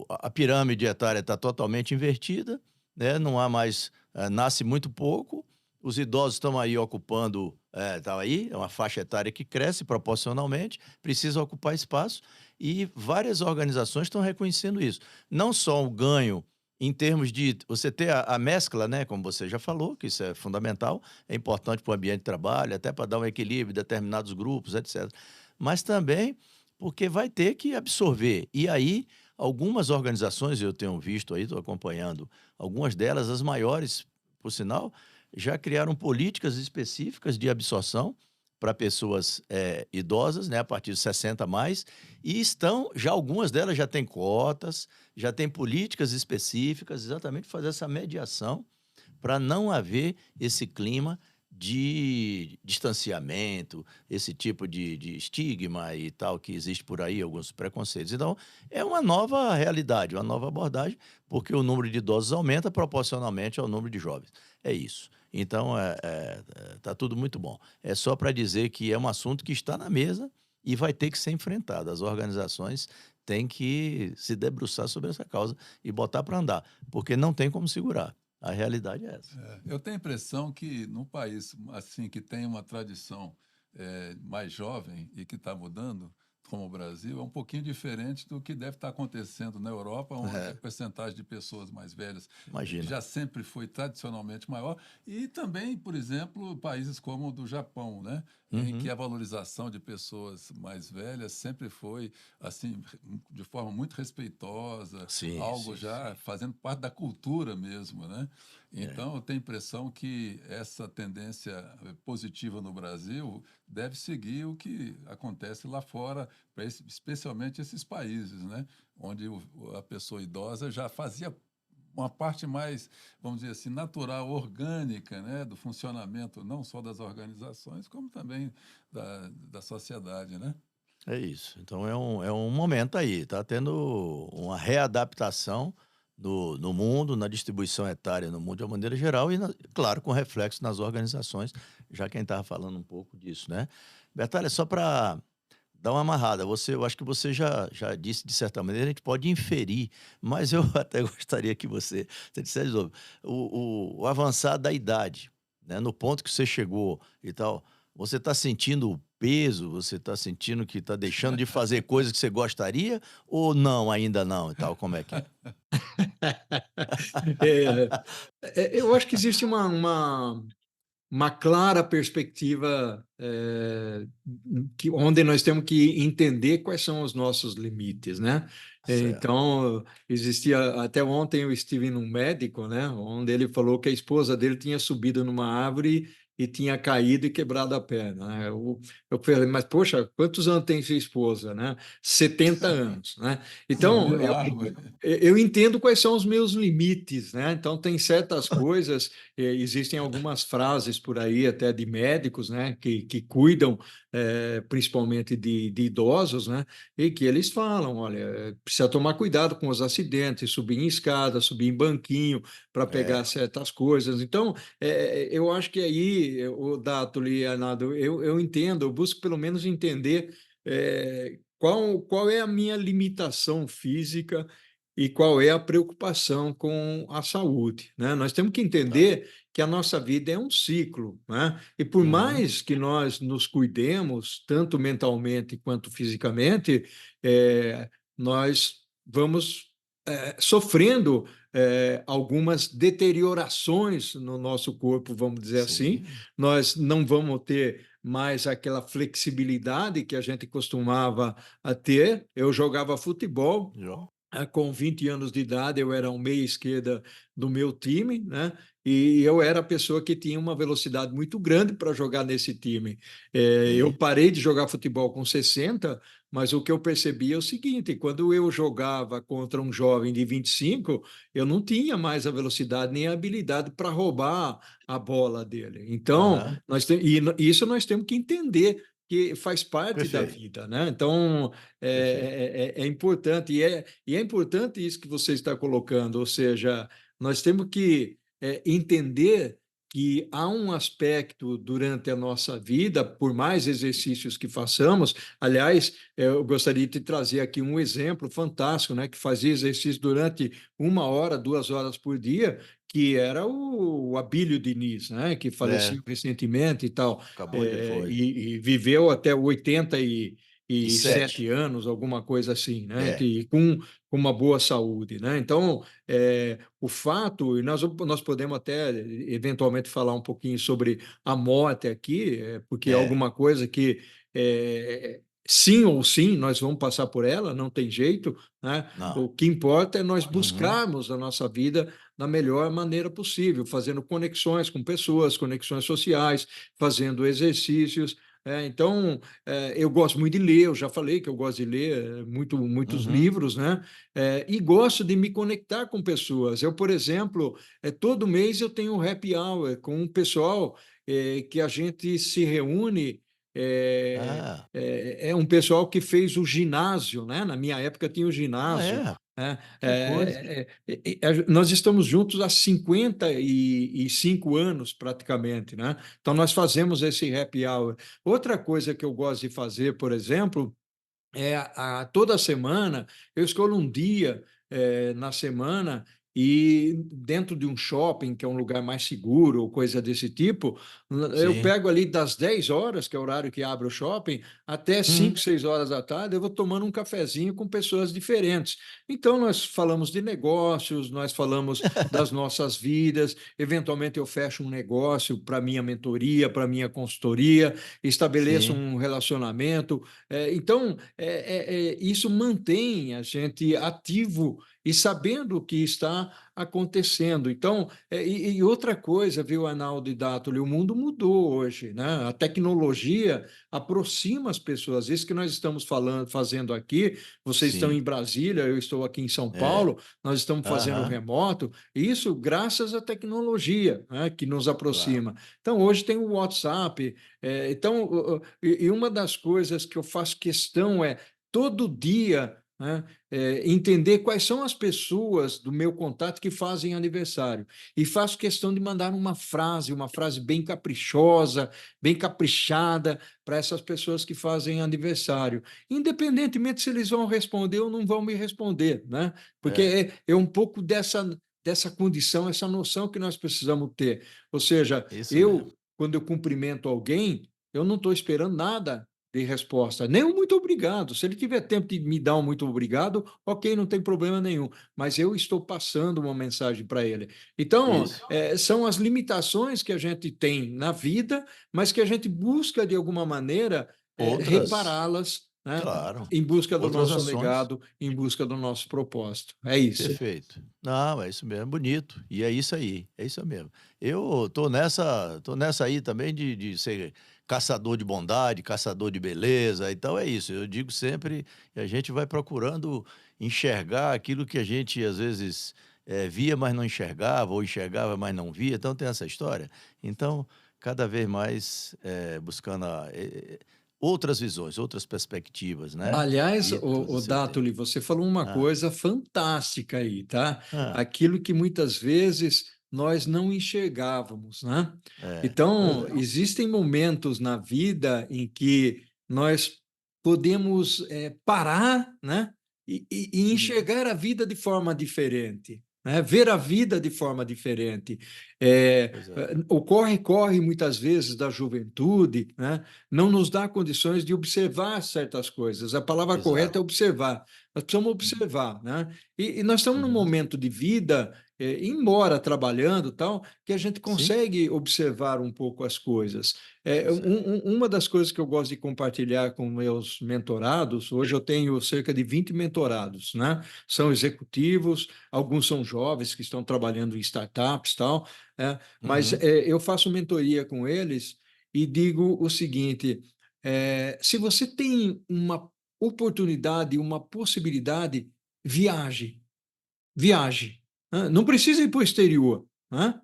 a pirâmide etária está totalmente invertida, né? Não há mais, nasce muito pouco, os idosos estão aí ocupando, tá aí, é uma faixa etária que cresce proporcionalmente, precisa ocupar espaço e várias organizações estão reconhecendo isso. Não só o ganho em termos de você ter a mescla, né, como você já falou, que isso é fundamental, é importante para o ambiente de trabalho, até para dar um equilíbrio em determinados grupos, etc. Mas também porque vai ter que absorver. E aí, algumas organizações, eu tenho visto aí, estou acompanhando algumas delas, as maiores, por sinal, já criaram políticas específicas de absorção para pessoas idosas, né, a partir de 60 a mais, e já algumas delas já têm cotas, já têm políticas específicas, exatamente para fazer essa mediação, para não haver esse clima de distanciamento, esse tipo de estigma e tal que existe por aí, alguns preconceitos. Então, é uma nova realidade, uma nova abordagem, porque o número de idosos aumenta proporcionalmente ao número de jovens. É isso. Então, tá tudo muito bom. É só para dizer que é um assunto que está na mesa e vai ter que ser enfrentado. As organizações têm que se debruçar sobre essa causa e botar para andar, porque não tem como segurar. A realidade é essa. Eu tenho a impressão que num país assim que tem uma tradição mais jovem e que está mudando, como o Brasil, é um pouquinho diferente do que deve estar acontecendo na Europa, onde a É, percentagem de pessoas mais velhas imagina. já sempre foi tradicionalmente maior, e também, por exemplo, países como o do Japão, né, em que Uhum. a valorização de pessoas mais velhas sempre foi assim de forma muito respeitosa, Sim, algo sim, já sim. fazendo parte da cultura mesmo, né? É, Então, eu tenho a impressão que essa tendência positiva no Brasil deve seguir o que acontece lá fora, especialmente esses países, né? Onde a pessoa idosa já fazia uma parte mais, vamos dizer assim, natural, orgânica, né? Do funcionamento não só das organizações, como também da sociedade, né? é isso. Então é um momento aí, está tendo uma readaptação no mundo, na distribuição etária no mundo de uma maneira geral e, claro, com reflexo nas organizações, já quem estava falando um pouco disso, né? Bertalha, só para dar uma amarrada, eu acho que você já disse de certa maneira, a gente pode inferir, mas eu até gostaria que você dissesse de novo, o avançar da idade, né, no ponto que você chegou e tal, você está sentindo o peso, você está sentindo que está deixando de fazer coisas que você gostaria ou não, ainda não e tal, como é que é? É, eu acho que existe uma clara perspectiva onde nós temos que entender quais são os nossos limites, né? Certo. Então, existia, até ontem eu estive num médico, né, onde ele falou que a esposa dele tinha subido numa árvore e tinha caído e quebrado a perna, né? Eu falei, mas poxa, quantos anos tem sua esposa, né? 70 anos, né? Então, Subiu a árvore. eu entendo quais são os meus limites, né? Então, tem certas coisas, existem algumas frases por aí, até de médicos, né? Que cuidam, principalmente de idosos, né? E que eles falam, olha, precisa tomar cuidado com os acidentes, subir em escada, subir em banquinho para pegar É, certas coisas. Então, eu acho que aí, o Dátolo e Arnaldo, eu entendo, eu busco pelo menos entender qual é a minha limitação física e qual é a preocupação com a saúde, né? Nós temos que tá. entender que a nossa vida é um ciclo, né? E por Uhum. mais que nós nos cuidemos, tanto mentalmente quanto fisicamente, nós vamos sofrendo algumas deteriorações no nosso corpo, vamos dizer assim. Sim. Nós não vamos ter mais aquela flexibilidade que a gente costumava a ter. Eu jogava futebol, Jó. com 20 anos de idade, eu era um meia esquerda do meu time, né? E eu era a pessoa que tinha uma velocidade muito grande para jogar nesse time. Eu Sim. parei de jogar futebol com 60, mas o que eu percebi é o seguinte: quando eu jogava contra um jovem de 25, eu não tinha mais a velocidade nem a habilidade para roubar a bola dele. Então, Aham. isso nós temos que entender que faz parte da Perfeito. vida, né? Então, Perfeito. é importante, e é importante isso que você está colocando, ou seja, nós temos que entender que há um aspecto durante a nossa vida, por mais exercícios que façamos. Aliás, eu gostaria de trazer aqui um exemplo fantástico, né, que fazia exercício durante 1 hora, 2 horas por dia, que era o Abílio Diniz, né, que É, faleceu recentemente e tal, acabou de foi. e viveu até 80 E e sete. 7 anos, alguma coisa assim, né? É. Que com uma boa saúde, né? Então, o fato, e nós podemos até eventualmente falar um pouquinho sobre a morte aqui, porque é É. alguma coisa que sim ou sim nós vamos passar por ela, não tem jeito, né? Não. O que importa é nós Uhum. buscarmos a nossa vida da melhor maneira possível, fazendo conexões com pessoas, conexões sociais, fazendo exercícios. Então, eu gosto muito de ler, eu já falei que eu gosto de ler muitos Uhum. livros, né? E gosto de me conectar com pessoas. Eu, por exemplo, todo mês eu tenho um happy hour com um pessoal que a gente se reúne. Ah. É um pessoal que fez o ginásio, né? Na minha época tinha o Ah, ginásio. é? Né? Que coisa. Nós estamos juntos há 55 anos, praticamente, né? Então, nós fazemos esse happy hour. Outra coisa que eu gosto de fazer, por exemplo, toda semana eu escolho um dia na semana e dentro de um shopping, que é um lugar mais seguro ou coisa desse tipo, eu Sim. pego ali das 10 horas, que é o horário que abre o shopping, até 5, Uhum. 6 horas da tarde, eu vou tomando um cafezinho com pessoas diferentes. Então, nós falamos de negócios, nós falamos das nossas vidas, eventualmente eu fecho um negócio para minha mentoria, para minha consultoria, estabeleço Sim. um relacionamento. Então, isso mantém a gente ativo e sabendo o que está acontecendo. Então, e outra coisa, viu, Arnaldo e Dátoli, o mundo mudou hoje, né? A tecnologia aproxima as pessoas. Isso que nós estamos fazendo aqui, vocês estão Sim. em Brasília, eu estou aqui em São É. Paulo, nós estamos fazendo Aham. remoto, isso graças à tecnologia, né, que nos Claro. aproxima. Então, hoje tem o WhatsApp, então, e uma das coisas que eu faço questão é todo dia, né, entender quais são as pessoas do meu contato que fazem aniversário. E faço questão de mandar uma frase bem caprichosa, bem caprichada para essas pessoas que fazem aniversário. Independentemente se eles vão responder ou não vão me responder, né? Porque É. é um pouco dessa condição, essa noção que nós precisamos ter. Ou seja, Isso mesmo. quando eu cumprimento alguém, eu não estou esperando nada de resposta, nem um muito obrigado. Se ele tiver tempo de me dar um muito obrigado, ok, não tem problema nenhum, mas eu estou passando uma mensagem para ele. Então, Isso. são as limitações que a gente tem na vida, mas que a gente busca, de alguma maneira, Outras. repará-las, né? Claro. Em busca do Outras nosso ações. legado, em busca do nosso propósito. É isso. Perfeito. Não, é isso mesmo, bonito. E é isso aí, é isso mesmo. Eu tô nessa aí também de ser caçador de bondade, caçador de beleza, então é isso. Eu digo sempre, e a gente vai procurando enxergar aquilo que a gente às vezes, via, mas não enxergava, ou enxergava, mas não via, então tem essa história. Então, cada vez mais, buscando outras visões, outras perspectivas, né, Aliás, e tudo o seu tempo. Dátoli, você falou uma Hã. coisa fantástica aí, tá? Hã. Aquilo que muitas vezes nós não enxergávamos, né? Pois Então, é. existem momentos na vida em que nós podemos parar, né? E Uhum. enxergar a vida de forma diferente, né? Ver a vida de forma diferente. É, Pois é, o corre-corre, muitas vezes, da juventude, né? Não nos dá condições de observar certas coisas. A palavra correta é exato. observar. Nós precisamos Uhum, observar, né? E nós estamos num uhum. momento de vida, embora trabalhando tal, que a gente Sim. consegue observar um pouco as coisas. Consegue. Uma das coisas que eu gosto de compartilhar com meus mentorados, hoje eu tenho cerca de 20 mentorados, né? São executivos, alguns são jovens que estão trabalhando em startups tal, mas Uhum. eu faço mentoria com eles e digo o seguinte: se você tem uma oportunidade, uma possibilidade, viaje, viaje. Né? Não precisa ir para o exterior. Né?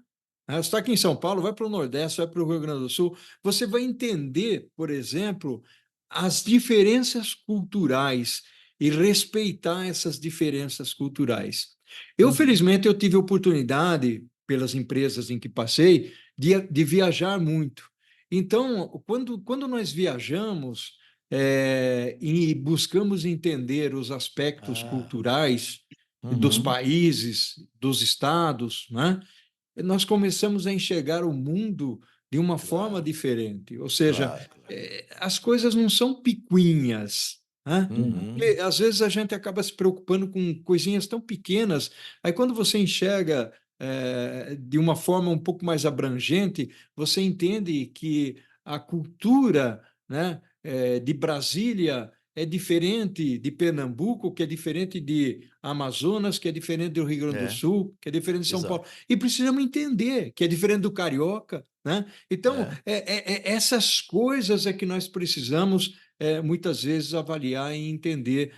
Você está aqui em São Paulo, vai para o Nordeste, vai para o Rio Grande do Sul, você vai entender, por exemplo, as diferenças culturais e respeitar essas diferenças culturais. Eu, Uhum. felizmente, eu tive oportunidade, pelas empresas em que passei, de viajar muito. Então, quando nós viajamos e buscamos entender os aspectos Ah. culturais dos Uhum. países, dos estados, né? Nós começamos a enxergar o mundo de uma forma Claro, diferente. Ou seja, claro, claro. as coisas não são picuinhas. Né? Uhum. Porque, às vezes a gente acaba se preocupando com coisinhas tão pequenas. Aí, quando você enxerga de uma forma um pouco mais abrangente, você entende que a cultura, né, de Brasília é diferente de Pernambuco, que é diferente de Amazonas, que é diferente do Rio Grande do É, Sul, que é diferente de São Paulo. exato. E precisamos entender que é diferente do carioca, né? Então, É. essas coisas é que nós precisamos muitas vezes avaliar e entender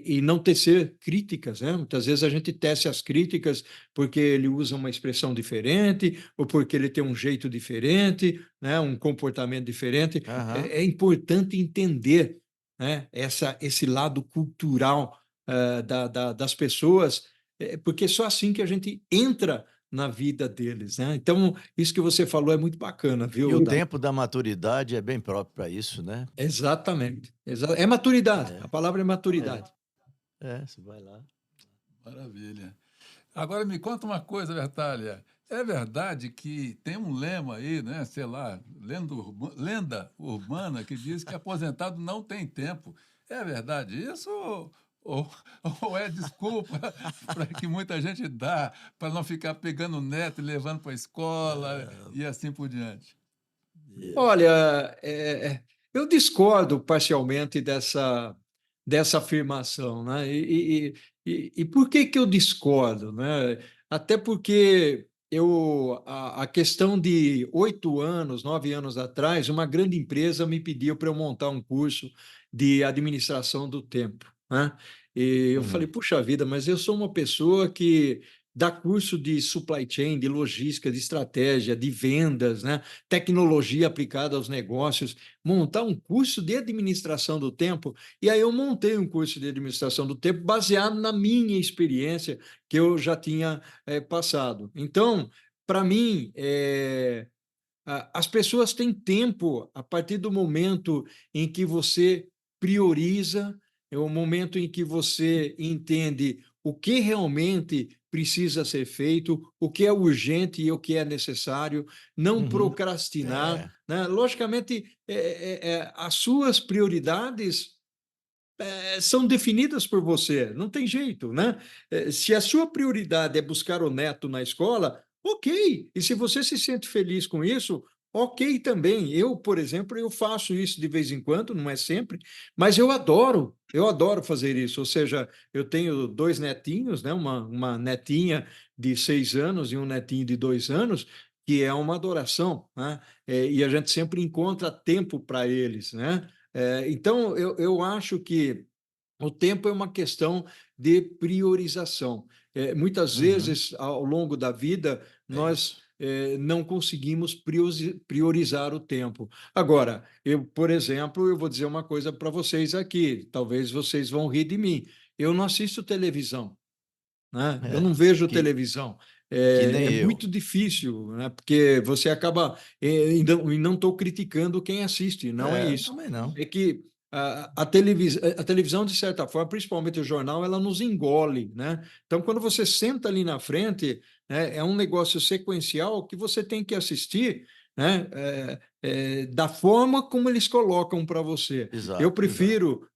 e não tecer críticas, né? Muitas vezes a gente tece as críticas porque ele usa uma expressão diferente ou porque ele tem um jeito diferente, né? Um comportamento diferente. Aham. É importante entender, né? Esse lado cultural das pessoas, porque é só assim que a gente entra na vida deles, né? Então, isso que você falou é muito bacana, E viu, o Dado? tempo da maturidade é bem próprio para isso, né. Exatamente. É maturidade. A É, palavra é é, maturidade. você vai lá. Maravilha. Agora me conta uma coisa, Bertalha. É verdade que tem um lema aí, né? Sei lá, lenda urbana que diz que aposentado não tem tempo. É verdade isso ou, ou é desculpa para que muita gente dá para não ficar pegando o neto e levando para a escola e assim por diante? Olha, eu discordo parcialmente dessa afirmação, né? E por que que eu discordo, né? Até porque a questão de 8 anos, 9 anos atrás, uma grande empresa me pediu para eu montar um curso de administração do tempo, né? E eu falei, Uhum. puxa vida, mas eu sou uma pessoa que dá curso de supply chain, de logística, de estratégia, de vendas, né? Tecnologia aplicada aos negócios, montar um curso de administração do tempo. E aí eu montei um curso de administração do tempo baseado na minha experiência que eu já tinha passado. Então, para mim, as pessoas têm tempo a partir do momento em que você prioriza, é o momento em que você entende o que realmente precisa ser feito, o que é urgente e o que é necessário, não Uhum. procrastinar, É. né? Logicamente, as suas prioridades são definidas por você, não tem jeito, né? Se a sua prioridade é buscar o neto na escola, ok. E se você se sente feliz com isso, ok também. Eu, por exemplo, eu faço isso de vez em quando, não é sempre, mas eu adoro fazer isso. Ou seja, eu tenho 2 netinhos, né? Uma netinha de 6 anos e um netinho de 2 anos, que é uma adoração, né? E a gente sempre encontra tempo para eles, né? Então, eu acho que o tempo é uma questão de priorização. Muitas Uhum. vezes, ao longo da vida, É nós isso. não conseguimos priorizar o tempo. Agora, eu, por exemplo, eu vou dizer uma coisa para vocês aqui, talvez vocês vão rir de mim. Eu não assisto televisão, né? Eu É, não vejo que, televisão. que É nem eu. muito difícil, né? Porque você acaba. E não estou criticando quem assiste, não é É, isso. também não. É que a televisão, de certa forma, principalmente o jornal, ela nos engole, né? Então, quando você senta ali na frente, né, é um negócio sequencial que você tem que assistir, né? Da forma como eles colocam para você. Eu Exato, exato. prefiro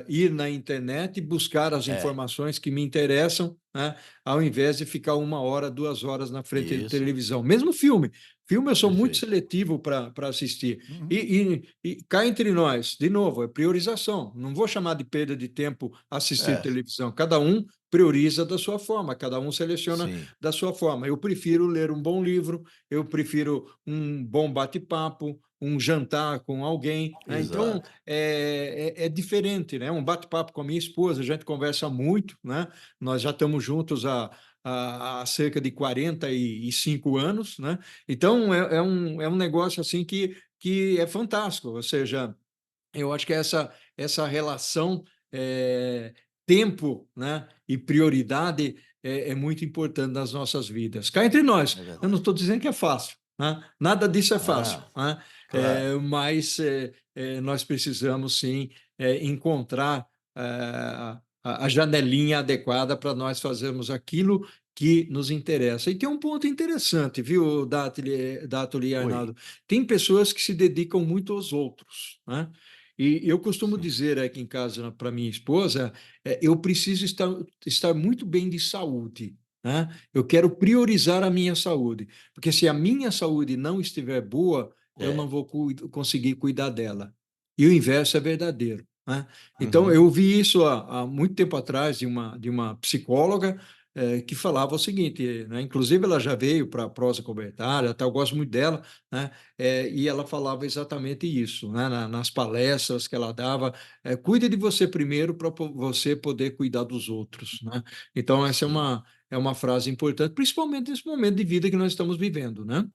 ir na internet e buscar as É, informações que me interessam, né, ao invés de ficar 1 hora, 2 horas na frente de isso, televisão. Mesmo filme. Filme eu sou muito perfeito. seletivo para assistir. Uhum. E cá entre nós, de novo, é priorização. Não vou chamar de perda de tempo assistir É, televisão. Cada um prioriza da sua forma, cada um seleciona sim, da sua forma. Eu prefiro ler um bom livro, eu prefiro um bom bate-papo, um jantar com alguém, né? Então, exato. é diferente, né? Um bate-papo com a minha esposa, a gente conversa muito, né? Nós já estamos juntos há cerca de 45 anos, né? Então, é um negócio assim que é fantástico, ou seja, eu acho que essa relação tempo, né, e prioridade é muito importante nas nossas vidas. Cá entre nós, É eu não verdade. estou dizendo que é fácil, né? Nada disso é fácil, Ah, né? claro. Mas nós precisamos sim encontrar a janelinha adequada para nós fazermos aquilo que nos interessa. E tem um ponto interessante, viu, Dátili e Oi. Arnaldo? Tem pessoas que se dedicam muito aos outros, né? E eu costumo Sim. dizer aqui em casa para minha esposa, eu preciso estar muito bem de saúde, né? Eu quero priorizar a minha saúde, porque se a minha saúde não estiver boa, eu não É. vou conseguir cuidar dela. E o inverso é verdadeiro, né? Então, Uhum. eu vi isso há muito tempo atrás de uma psicóloga, que falava o seguinte, né? Inclusive ela já veio para a prosa cobertária, até eu gosto muito dela, né? E ela falava exatamente isso, né? Nas palestras que ela dava, cuide de você primeiro para você poder cuidar dos outros, né? Então, essa Sim. é uma frase importante, principalmente nesse momento de vida que nós estamos vivendo, né?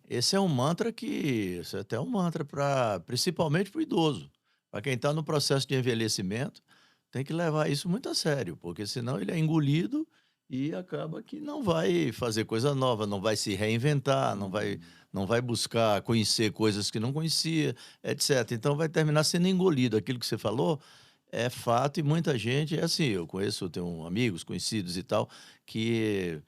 Esse é um mantra que Esse é até um mantra para principalmente para o idoso. Para quem está no processo de envelhecimento, tem que levar isso muito a sério, porque senão ele é engolido e acaba que não vai fazer coisa nova, não vai se reinventar, não vai buscar conhecer coisas que não conhecia, etc. Então vai terminar sendo engolido. Aquilo que você falou é fato e muita gente é assim. Eu tenho amigos, conhecidos e tal, que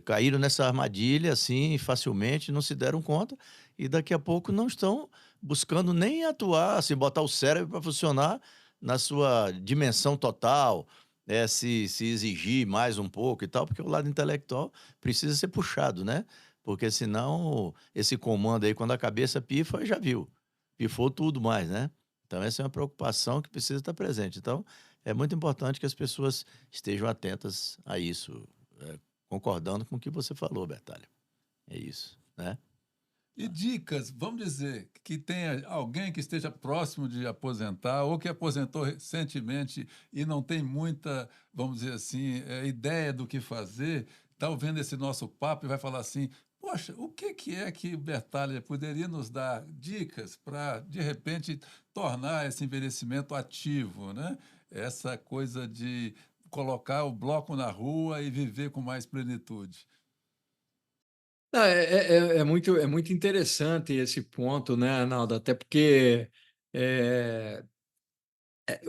caíram nessa armadilha, assim, facilmente, não se deram conta, e daqui a pouco não estão buscando nem atuar, assim, botar o cérebro para funcionar na sua dimensão total, se exigir mais um pouco e tal, porque o lado intelectual precisa ser puxado, né? Porque senão esse comando aí, quando a cabeça pifa, já viu, pifou tudo mais, né? Então essa é uma preocupação que precisa estar presente. Então é muito importante que as pessoas estejam atentas a isso, concordando com o que você falou, Bertalho. É isso, né? E dicas, vamos dizer, que tenha alguém que esteja próximo de aposentar ou que aposentou recentemente e não tem muita, vamos dizer assim, ideia do que fazer, está ouvindo esse nosso papo e vai falar assim: poxa, o que é que o Bertalha poderia nos dar dicas para, de repente, tornar esse envelhecimento ativo, né? Essa coisa de colocar o bloco na rua e viver com mais plenitude. Não, é muito interessante esse ponto, né, Arnaldo? Até porque é,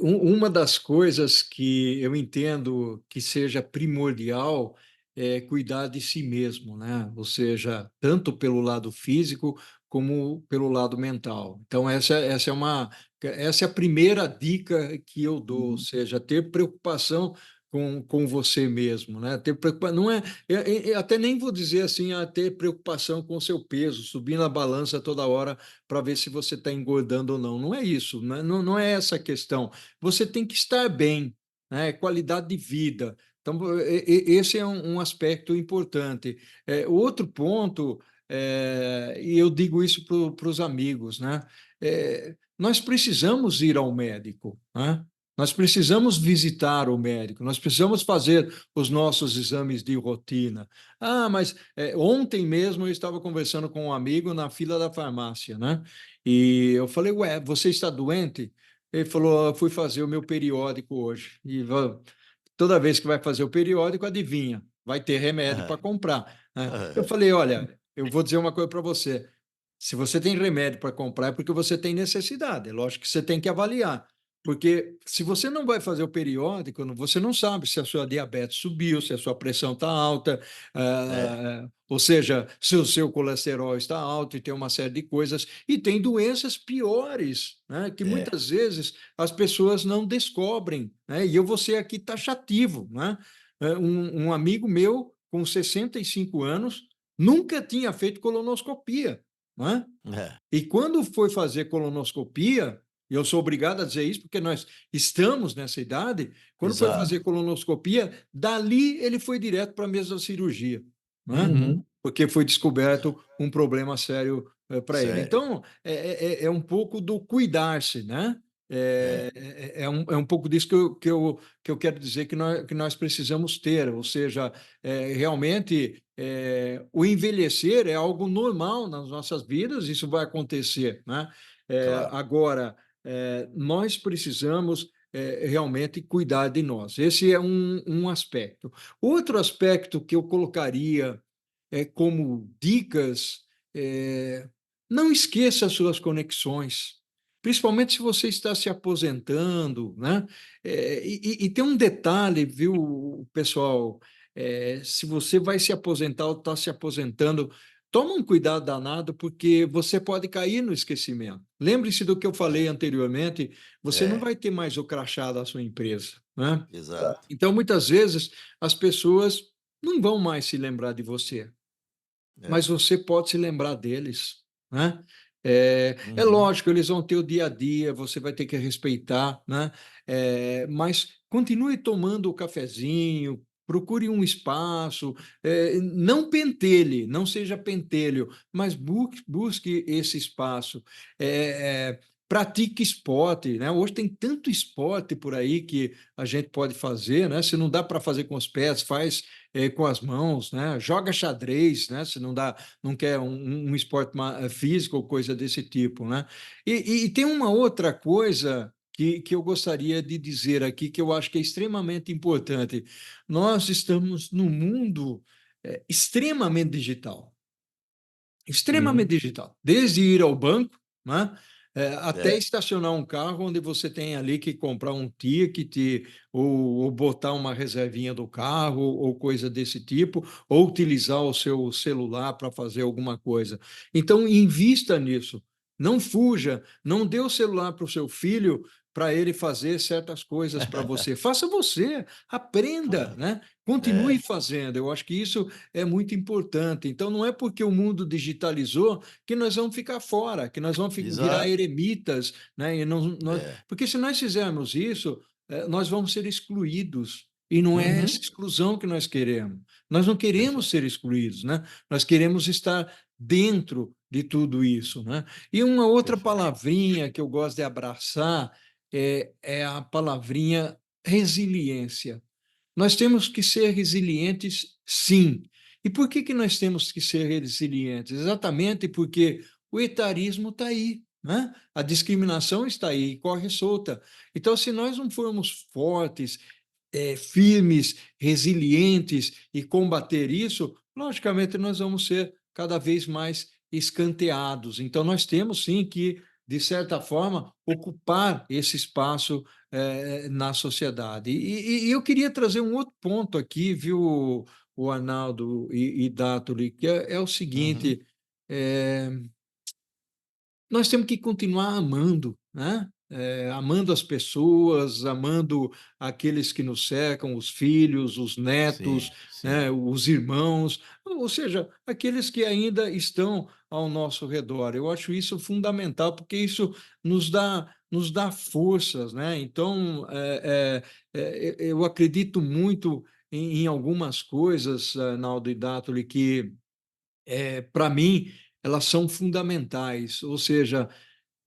uma das coisas que eu entendo que seja primordial é cuidar de si mesmo, né? Ou seja, tanto pelo lado físico como pelo lado mental. Então, essa é a primeira dica que eu dou, ou seja, ter preocupação com você mesmo, né? Ter não é, até nem vou dizer assim, ter preocupação com o seu peso, subir na balança toda hora para ver se você está engordando ou não. Não é isso, né? Não é essa a questão. Você tem que estar bem, né? Qualidade de vida. Então, esse é um aspecto importante. Outro ponto, e eu digo isso para os amigos, né? Nós precisamos ir ao médico, né? Nós precisamos visitar o médico, nós precisamos fazer os nossos exames de rotina. Mas ontem mesmo eu estava conversando com um amigo na fila da farmácia, né? E eu falei, ué, você está doente? Ele falou, fui fazer o meu periódico hoje. E toda vez que vai fazer o periódico, adivinha, vai ter remédio para comprar, né? Eu falei, olha, eu vou dizer uma coisa para você. Se você tem remédio para comprar, é porque você tem necessidade. É lógico que você tem que avaliar. Porque se você não vai fazer o periódico, você não sabe se a sua diabetes subiu, se a sua pressão está alta, ou seja, se o seu colesterol está alto e tem uma série de coisas. E tem doenças piores, né, que muitas vezes as pessoas não descobrem, né, e eu vou ser aqui taxativo, né? Um amigo meu, com 65 anos, nunca tinha feito colonoscopia, né? E quando foi fazer colonoscopia, e eu sou obrigado a dizer isso porque nós estamos nessa idade, quando foi Exato. fazer colonoscopia, dali ele foi direto para a mesa da cirurgia, né? Porque foi descoberto um problema sério para ele. Sério. Então, é um pouco do cuidar-se, né? É um pouco disso que eu quero dizer que nós precisamos ter, ou seja, realmente o envelhecer é algo normal nas nossas vidas, isso vai acontecer, né? Claro. Agora, nós precisamos realmente cuidar de nós. Esse é um aspecto. Outro aspecto que eu colocaria como dicas, não esqueça as suas conexões, principalmente se você está se aposentando, né? E tem um detalhe, viu, pessoal? Se você vai se aposentar ou está se aposentando, toma um cuidado danado, porque você pode cair no esquecimento. Lembre-se do que eu falei anteriormente, você não É, vai ter mais o crachá da sua empresa, né? exato. Então, muitas vezes, as pessoas não vão mais se lembrar de você, mas É. você pode se lembrar deles, né? É Uhum. lógico, eles vão ter o dia a dia, você vai ter que respeitar, né? Mas continue tomando o cafezinho, procure um espaço, não pentelhe, não seja pentelho, mas busque esse espaço. Pratique esporte, né? Hoje tem tanto esporte por aí que a gente pode fazer, né? Se não dá para fazer com os pés, faz com as mãos, né? Joga xadrez, né? Se não dá, não quer um esporte físico ou coisa desse tipo, né? E tem uma outra coisa que eu gostaria de dizer aqui, que eu acho que é extremamente importante. Nós estamos num mundo extremamente digital, extremamente digital. Desde ir ao banco, né? Até É. estacionar um carro onde você tem ali que comprar um ticket ou botar uma reservinha do carro ou coisa desse tipo, ou utilizar o seu celular para fazer alguma coisa. Então, invista nisso. Não fuja, não dê o celular para o seu filho para ele fazer certas coisas para você. Faça você, aprenda, né? Continue É. fazendo. Eu acho que isso é muito importante. Então, não é porque o mundo digitalizou que nós vamos ficar fora, que nós vamos virar Exato. eremitas, né? É. Porque se nós fizermos isso, nós vamos ser excluídos. E não é essa Uhum. exclusão que nós queremos. Nós não queremos Perfeito. ser excluídos, né? Nós queremos estar dentro de tudo isso, né? E uma outra Perfeito. palavrinha que eu gosto de abraçar é a palavrinha resiliência. Nós temos que ser resilientes, sim. E por que nós temos que ser resilientes? Exatamente porque o etarismo está aí, né? A discriminação está aí, corre solta. Então, se nós não formos fortes, firmes, resilientes e combater isso, logicamente nós vamos ser cada vez mais escanteados. Então, nós temos sim que, de certa forma, ocupar esse espaço na sociedade. E eu queria trazer um outro ponto aqui, viu, o Arnaldo e Dátoli, que é o Uhum. seguinte: é, nós temos que continuar amando, né? amando as pessoas, amando aqueles que nos cercam, os filhos, os Sim, netos, sim. né, os irmãos, ou seja, aqueles que ainda estão ao nosso redor. Eu acho isso fundamental, porque isso nos dá forças, né? Então, eu acredito muito em algumas coisas, Naldo e Dátoli, que, para mim, elas são fundamentais, ou seja,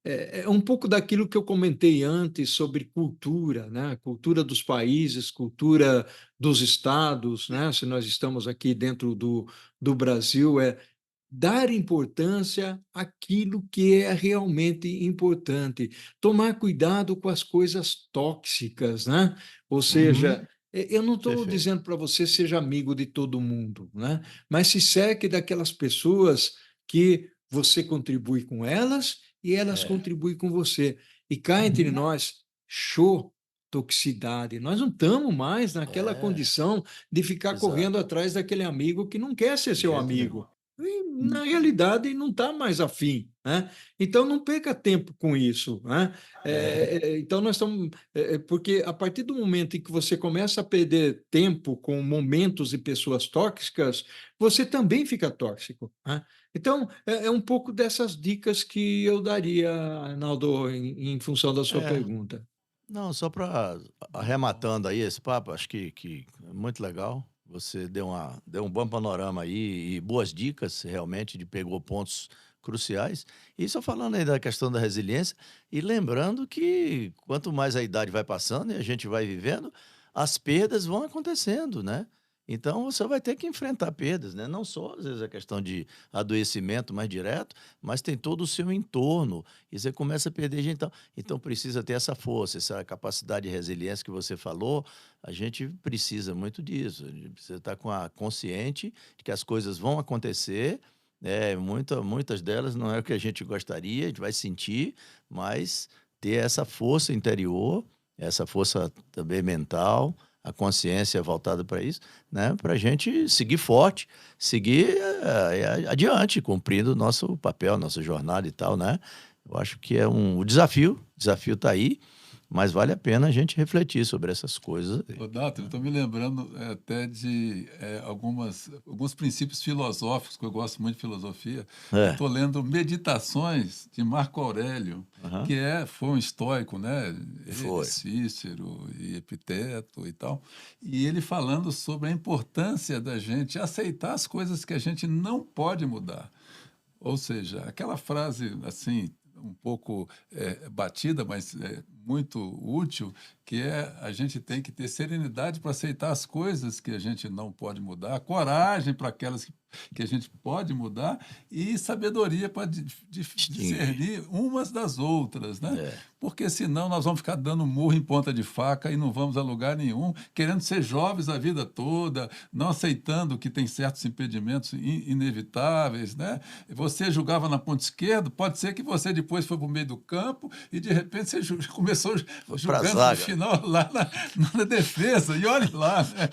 é um pouco daquilo que eu comentei antes sobre cultura, né? Cultura dos países, cultura dos estados, né? Se nós estamos aqui dentro do Brasil, é dar importância àquilo que é realmente importante, tomar cuidado com as coisas tóxicas, né? Ou Uhum, seja, eu não estou perfeito. dizendo para você seja amigo de todo mundo, né? Mas se cerque daquelas pessoas que você contribui com elas e elas É. contribuem com você. E cá entre Uhum. nós, show toxicidade. Nós não estamos mais naquela É, condição de ficar exato. correndo atrás daquele amigo que não quer ser De seu jeito nenhum. amigo. E, na realidade, não está mais afim, né? Então, não perca tempo com isso, né? É, Então, nós estamos... porque a partir do momento em que você começa a perder tempo com momentos e pessoas tóxicas, você também fica tóxico, né? Então, é um pouco dessas dicas que eu daria, Arnaldo, em função da sua é. pergunta. Não, só para arrematando aí esse papo, acho que é muito legal. Você deu um bom panorama aí e boas dicas, realmente, de pegou pontos cruciais. E só falando aí da questão da resiliência, e lembrando que quanto mais a idade vai passando e a gente vai vivendo, as perdas vão acontecendo, né? Então você vai ter que enfrentar perdas, né? Não só, às vezes, a questão de adoecimento mais direto, mas tem todo o seu entorno. E você começa a perder gente. Então precisa ter essa força, essa capacidade de resiliência que você falou. A gente precisa muito disso. A gente precisa estar com a consciente de que as coisas vão acontecer. Muitas delas não é o que a gente gostaria, a gente vai sentir, mas ter essa força interior, essa força também mental, a consciência voltada para isso, né? Para a gente seguir forte, seguir adiante, cumprindo o nosso papel, nossa jornada e tal, né? Eu acho que é o desafio está aí, mas vale a pena a gente refletir sobre essas coisas aí, Ô, Dato, eu né? estou me lembrando até de alguns princípios filosóficos, que eu gosto muito de filosofia. Eu É, estou lendo Meditações de Marco Aurélio, aham, foi um estoico, né? Ele, foi. Cícero e Epiteto e tal. E ele falando sobre a importância da gente aceitar as coisas que a gente não pode mudar. Ou seja, aquela frase assim, um pouco batida, mas muito útil, que é a gente tem que ter serenidade para aceitar as coisas que a gente não pode mudar, coragem para aquelas que a gente pode mudar e sabedoria para Extinguir. discernir umas das outras, né? É, Porque senão nós vamos ficar dando murro em ponta de faca e não vamos a lugar nenhum, querendo ser jovens a vida toda, não aceitando que tem certos impedimentos inevitáveis, né? Você jogava na ponta esquerda, pode ser que você depois foi para o meio do campo e de repente você começou foi pra jogando no zaga. final lá na defesa, e olhe lá, né?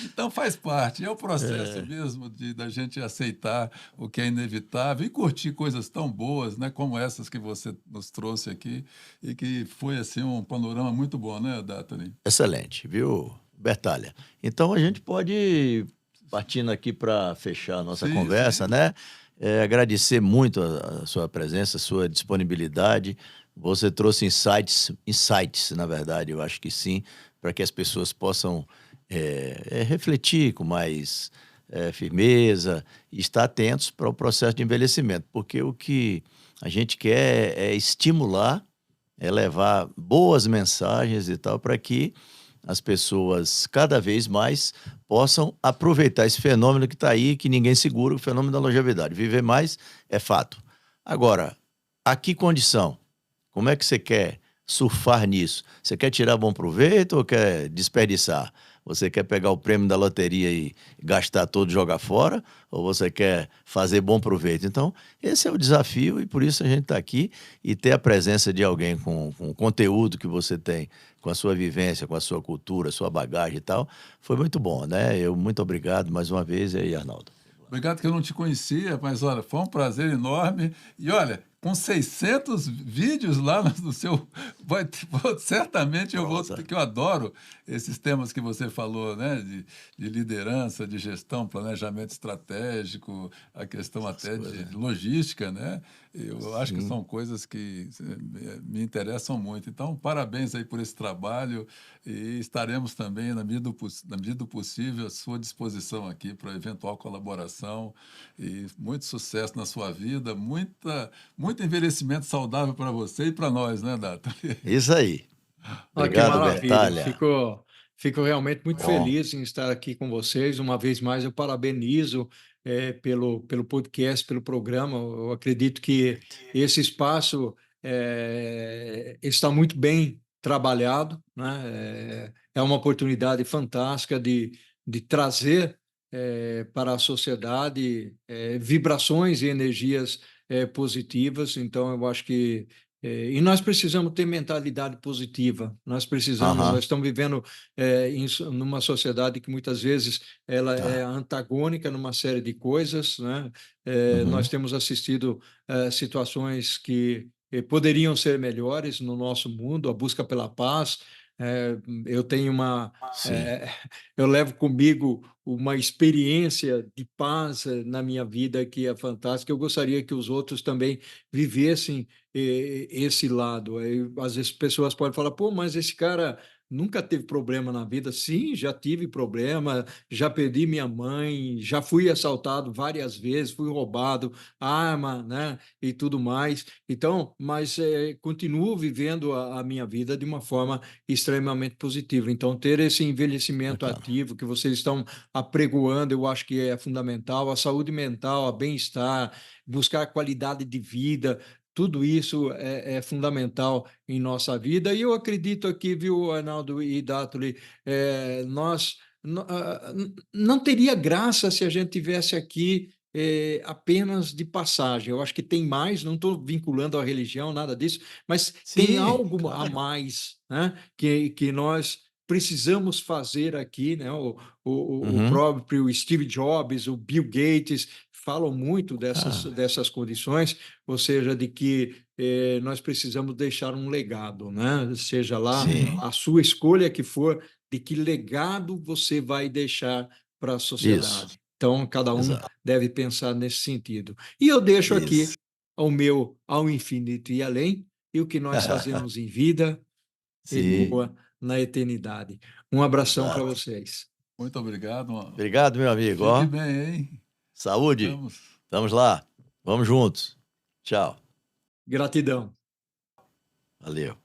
Então faz parte, é o processo É, mesmo da gente aceitar o que é inevitável e curtir coisas tão boas, né, como essas que você nos trouxe aqui e que foi assim um panorama muito bom, né, Datali? excelente, viu, Bertalha? Então a gente pode, partindo aqui para fechar a nossa Sim, conversa, sim. né? Agradecer muito a sua presença, a sua disponibilidade. Você trouxe insights, na verdade, eu acho que sim, para que as pessoas possam refletir com mais firmeza e estar atentos para o processo de envelhecimento, porque o que a gente quer é estimular, é levar boas mensagens e tal, para que as pessoas cada vez mais possam aproveitar esse fenômeno que está aí, que ninguém segura, o fenômeno da longevidade. Viver mais é fato. Agora, a que condição? Como é que você quer surfar nisso? Você quer tirar bom proveito ou quer desperdiçar? Você quer pegar o prêmio da loteria e gastar todo e jogar fora? Ou você quer fazer bom proveito? Então, esse é o desafio e por isso a gente está aqui e ter a presença de alguém com o conteúdo que você tem, com a sua vivência, com a sua cultura, sua bagagem e tal, foi muito bom, né? Eu muito obrigado mais uma vez e aí, Arnaldo. Obrigado que eu não te conhecia, mas olha, foi um prazer enorme. E olha, com 600 vídeos lá no seu... certamente eu vou... Nossa. Porque eu adoro esses temas que você falou, né? De liderança, de gestão, planejamento estratégico, a questão Essas até coisas. de logística, né? Eu acho que Sim. são coisas que me interessam muito. Então, parabéns aí por esse trabalho e estaremos também, na medida do possível, à sua disposição aqui para eventual colaboração e muito sucesso na sua vida, muito envelhecimento saudável para você e para nós, né, Dato? Isso aí. Ah, que Obrigado, maravilha. Bertalha. Fico realmente muito Bom, feliz em estar aqui com vocês. Uma vez mais, eu parabenizo pelo podcast, pelo programa. Eu acredito que esse espaço está muito bem trabalhado, né? É uma oportunidade fantástica de trazer para a sociedade vibrações e energias positivas. Então, eu acho que e nós precisamos ter mentalidade positiva. Nós aham, estamos vivendo numa sociedade que muitas vezes ela é tá. antagônica numa série de coisas, né? Nós Uhum, temos assistido situações que poderiam ser melhores no nosso mundo, a busca pela paz. Eh, eu tenho sim. eh, eu levo comigo uma experiência de paz na minha vida que é fantástica. Eu gostaria que os outros também vivessem esse lado. Aí, às vezes pessoas podem falar, pô, mas esse cara nunca teve problema na vida. Sim, já tive problema, já perdi minha mãe, já fui assaltado várias vezes, fui roubado, arma, né, e tudo mais. Então, mas continuo vivendo a minha vida de uma forma extremamente positiva. Então, ter esse envelhecimento Bacana. ativo que vocês estão apregoando, eu acho que é fundamental. A saúde mental, a bem-estar, buscar qualidade de vida, tudo isso é fundamental em nossa vida. E eu acredito aqui, viu, Arnaldo e Dátuli, não teria graça se a gente tivesse aqui apenas de passagem. Eu acho que tem mais, não estou vinculando a religião, nada disso, mas tem Sim, algo a claro. mais, né, que nós precisamos fazer aqui, né? O Uhum. próprio Steve Jobs, o Bill Gates falam muito Ah, dessas condições, ou seja, de que nós precisamos deixar um legado, né? Seja lá sim, a sua escolha que for, de que legado você vai deixar para a isso, sociedade. Então, cada um exato. deve pensar nesse sentido. E eu deixo aqui Isso. ao meu, ao infinito e além, e o que nós fazemos em vida Sim, ecoa na eternidade. Um abração para exato. vocês. Muito obrigado. Obrigado, meu amigo. Fique Ó, bem, hein? saúde. Vamos. Vamos lá. Vamos juntos. Tchau. Gratidão. Valeu.